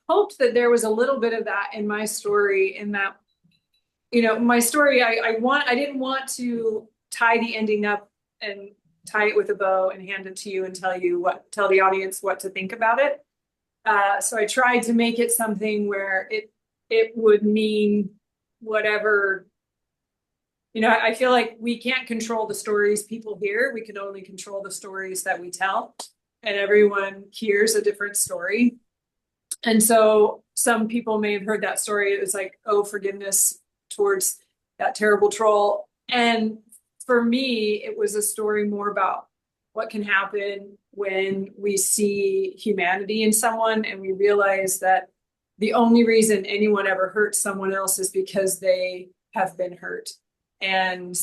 hoped that there was a little bit of that in my story, in that, my story, I didn't want to tie the ending up and tie it with a bow and hand it to you and tell the audience what to think about it. So I tried to make it something where it would mean whatever. I feel like we can't control the stories people hear. We can only control the stories that we tell, and everyone hears a different story. And so some people may have heard that story. It was like, oh, forgiveness towards that terrible troll. And for me, it was a story more about what can happen when we see humanity in someone and we realize that the only reason anyone ever hurts someone else is because they have been hurt. And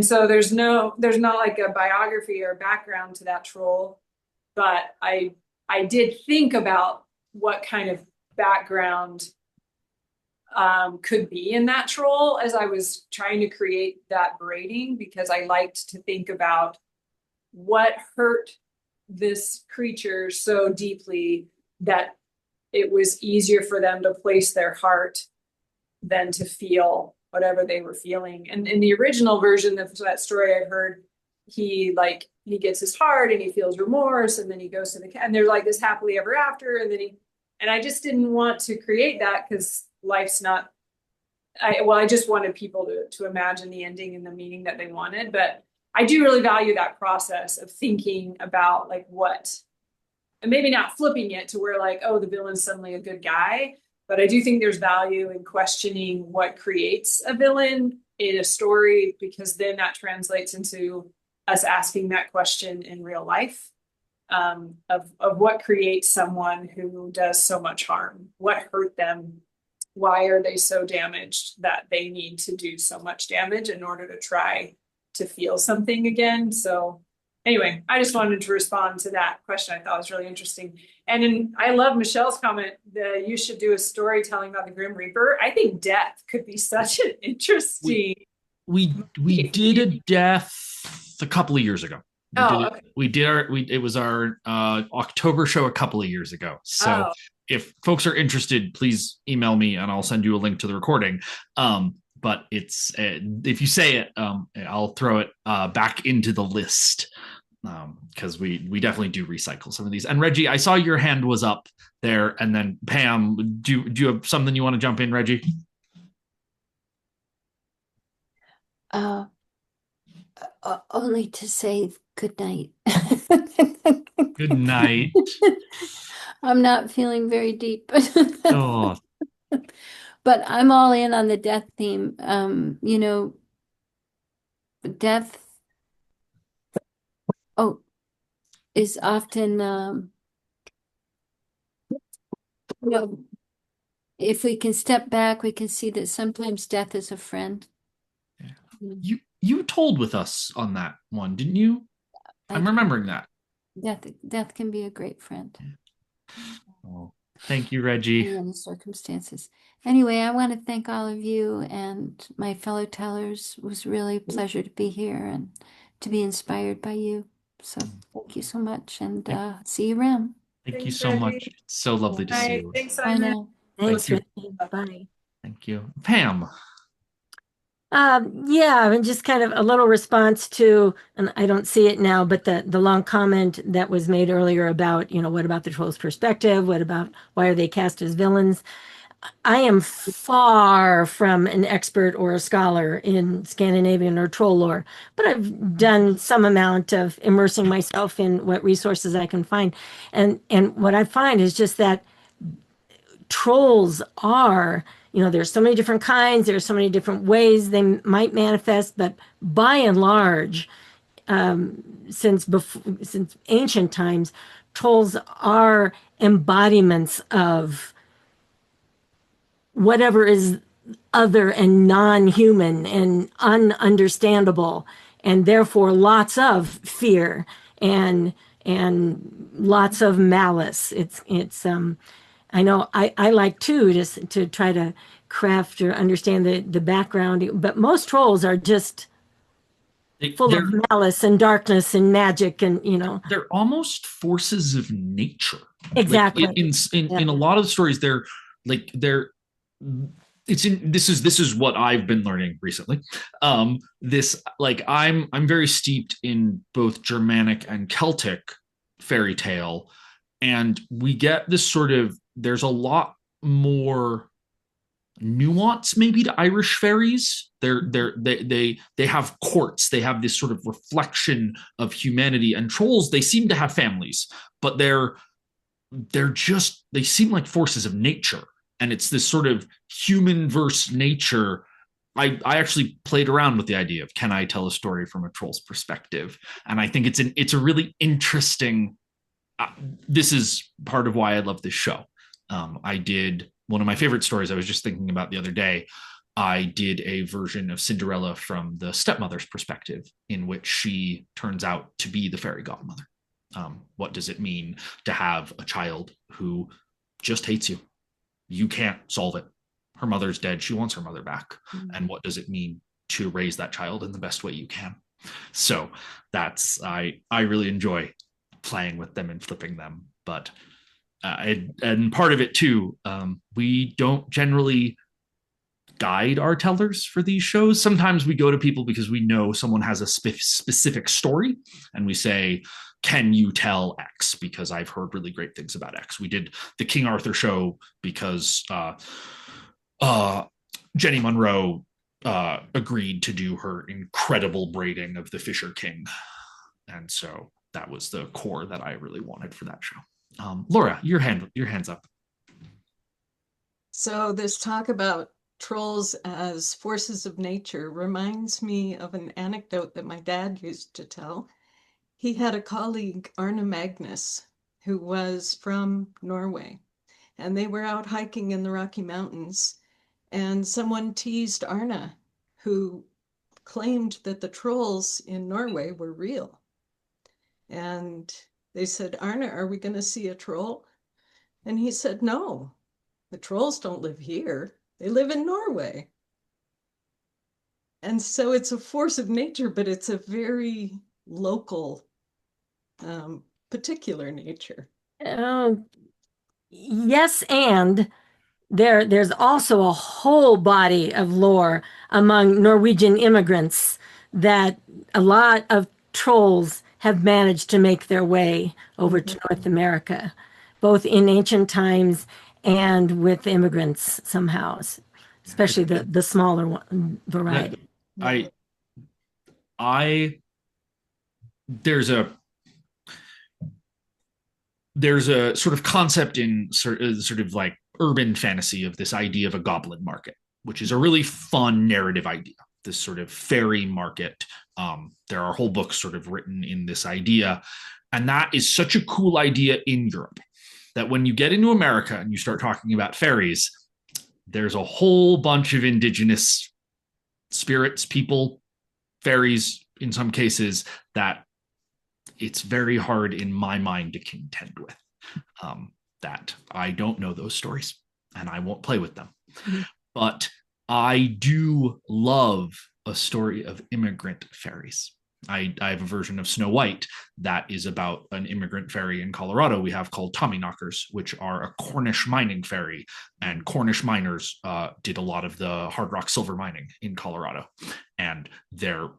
so there's not like a biography or background to that troll, but I did think about what kind of background could be in that troll as I was trying to create that braiding, because I liked to think about what hurt this creature so deeply that it was easier for them to place their heart than to feel whatever they were feeling. And in the original version of that story I heard, he gets his heart and he feels remorse, and then he goes to the and they're like this happily ever after, and then and I just didn't want to create that because life's not. I just wanted people to imagine the ending and the meaning that they wanted, but I do really value that process of thinking about like what, and maybe not flipping it to where like, oh, the villain's suddenly a good guy, but I do think there's value in questioning what creates a villain in a story, because then that translates into us asking that question in real life, of what creates someone who does so much harm, what hurt them, why are they so damaged that they need to do so much damage in order to try to feel something again. So anyway, I just wanted to respond to that question. I thought was really interesting. And then I love Michelle's comment that you should do a story telling about the Grim Reaper. I think death could be such an interesting. We did a death a couple of years ago. It was our October show a couple of years ago. So if folks are interested, please email me and I'll send you a link to the recording. But it's if you say it, I'll throw it back into the list, because we definitely do recycle some of these. And Reggie, I saw your hand was up there, and then Pam, do you have something you want to jump in, Reggie? Only to say good night. Good night. I'm not feeling very deep. Oh. But I'm all in on the death theme. Death is often, if we can step back, we can see that sometimes death is a friend. You told with us on that one, didn't you? I'm remembering that. Death can be a great friend. Oh, thank you, Reggie. In any circumstances. Anyway, I want to thank all of you and my fellow tellers. It was really a pleasure to be here and to be inspired by you. So thank you so much, and see you around. Thank you so much. It's so lovely to see you. Thanks, Bye now. Thanks, Thank Reggie. Bye. Thank you. Pam. Yeah, and just kind of a little response to, and I don't see it now, but the long comment that was made earlier about, what about the trolls' perspective? What about why are they cast as villains? I am far from an expert or a scholar in Scandinavian or troll lore, but I've done some amount of immersing myself in what resources I can find. And what I find is just that trolls are, there's so many different kinds, there's so many different ways they might manifest, but by and large, since ancient times, trolls are embodiments of whatever is other and non-human and ununderstandable, and therefore lots of fear and lots of malice. It's I know I like too just to try to craft or understand the background, but most trolls are just full of malice and darkness and magic, and they're almost forces of nature. Exactly. Like in a lot of the stories, this is what I've been learning recently. I'm very steeped in both Germanic and Celtic fairy tale, and we get this sort of, there's a lot more nuance maybe to Irish fairies. They have courts, they have this sort of reflection of humanity, and trolls, they seem to have families, but they seem like forces of nature, and it's this sort of human versus nature. I actually played around with the idea of, can I tell a story from a troll's perspective? And I think it's a really interesting, this is part of why I love this show. I did one of my favorite stories I was just thinking about the other day. I did a version of Cinderella from the stepmother's perspective, in which she turns out to be the fairy godmother. What does it mean to have a child who just hates you? You can't solve it. Her mother's dead. She wants her mother back. Mm-hmm. And what does it mean to raise that child in the best way you can? So I really enjoy playing with them and flipping them. But and part of it too, we don't generally guide our tellers for these shows. Sometimes we go to people because we know someone has a specific story, and we say, can you tell X? Because I've heard really great things about X. We did the King Arthur show because Jenny Monroe agreed to do her incredible braiding of the Fisher King. And so that was the core that I really wanted for that show. Laura, your hand's up. So this talk about trolls as forces of nature reminds me of an anecdote that my dad used to tell. He had a colleague, Arne Magnus, who was from Norway, and they were out hiking in the Rocky Mountains, and someone teased Arne, who claimed that the trolls in Norway were real. And they said, Arne, are we going to see a troll? And he said, no, the trolls don't live here. They live in Norway. And so it's a force of nature, but it's a very local, particular nature. Yes, and there's also a whole body of lore among Norwegian immigrants that a lot of trolls have managed to make their way over to North America, both in ancient times and with immigrants somehow, especially the smaller one, variety. There's a sort of concept in sort of like urban fantasy of this idea of a goblin market, which is a really fun narrative idea. This sort of fairy market. There are whole books sort of written in this idea. And that is such a cool idea in Europe that when you get into America and you start talking about fairies, there's a whole bunch of indigenous spirits, people, fairies in some cases, that it's very hard in my mind to contend with. That I don't know those stories and I won't play with them. Mm-hmm. But I do love a story of immigrant fairies. I have a version of Snow White that is about an immigrant fairy in Colorado we have called Tommyknockers, which are a Cornish mining fairy. And Cornish miners did a lot of the hard rock silver mining in Colorado. And the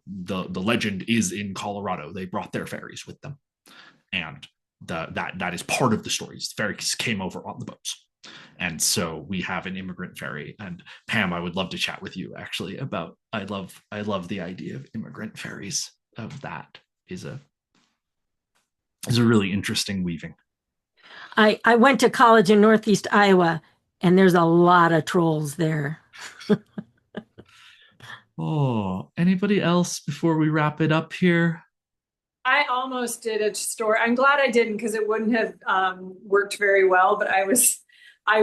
legend is in Colorado. They brought their fairies with them. And that is part of the stories. The fairies came over on the boats. And so we have an immigrant fairy. And Pam, I would love to chat with you actually about, I love the idea of immigrant fairies. Of that is a really interesting weaving. I went to college in Northeast Iowa, and there's a lot of trolls there. Oh, anybody else before we wrap it up here? I almost did a story. I'm glad I didn't, because it wouldn't have worked very well. But I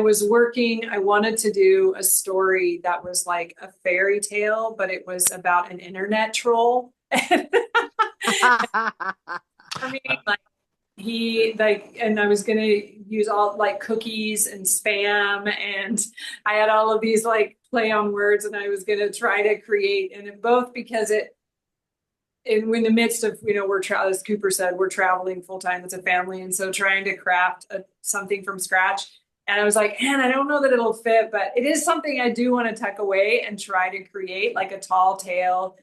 was working. I wanted to do a story that was like a fairy tale, but it was about an internet troll. I mean, and I was gonna use all like cookies and spam, and I had all of these like play on words, and I was gonna try to create, and both because in the midst of, as Cooper said, we're traveling full time as a family, and so trying to craft something from scratch. And I was like, man, I don't know that it'll fit, but it is something I do want to tuck away and try to create, like a tall tale,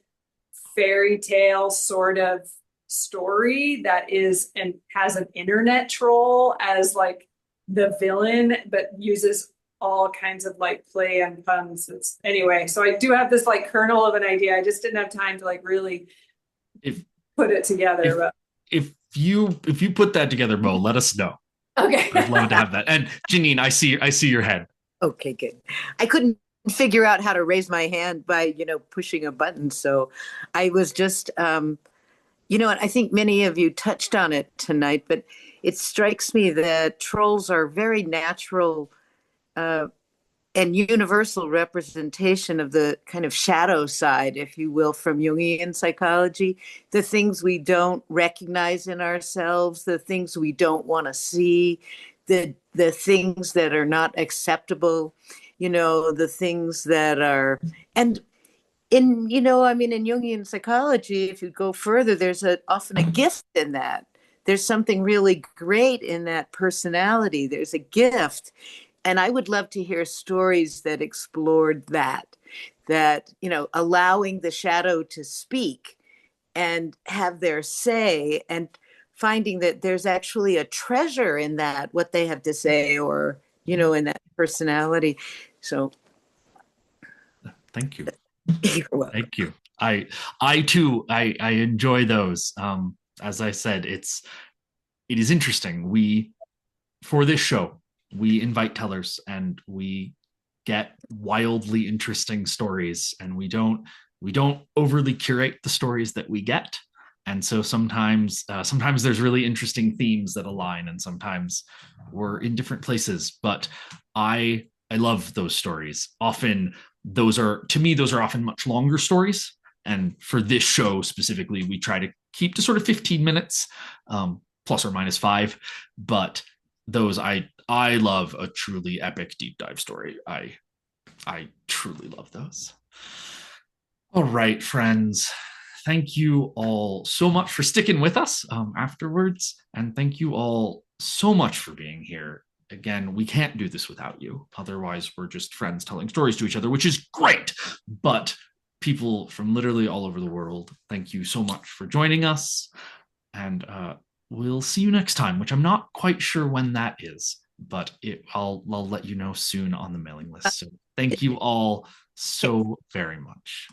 fairy tale sort of story that is and has an internet troll as like the villain, but uses all kinds of like play and puns. Anyway, so I do have this like kernel of an idea. I just didn't have time to like really put it together. If you put that together, Mo, let us know. Okay. I'd love to have that. And Janine, I see your head. Okay, good. I couldn't figure out how to raise my hand by, pushing a button. So I was just, and I think many of you touched on it tonight, but it strikes me that trolls are very natural and universal representation of the kind of shadow side, if you will, from Jungian psychology, the things we don't recognize in ourselves, the things we don't want to see, the things that are not acceptable, the things that are, and in Jungian psychology, if you go further, there's often a gift in that there's something really great in that personality. There's a gift. And I would love to hear stories that explored that, allowing the shadow to speak and have their say, and finding that there's actually a treasure in that, what they have to say, or, in that personality. So thank you. You're welcome. Thank you. I too, I enjoy those. As I said, it is interesting. For this show, we invite tellers and we get wildly interesting stories, and we don't overly curate the stories that we get. And so sometimes there's really interesting themes that align, and sometimes we're in different places. But I love those stories. Often those are often much longer stories. And for this show specifically, we try to keep to sort of 15 minutes, plus or minus 5. But those I love a truly epic deep dive story. I truly love those. All right, friends. Thank you all so much for sticking with us afterwards. And thank you all so much for being here. Again, we can't do this without you. Otherwise, we're just friends telling stories to each other, which is great. But people from literally all over the world, thank you so much for joining us. And we'll see you next time, which I'm not quite sure when that is, but I'll let you know soon on the mailing list. So thank you all so very much.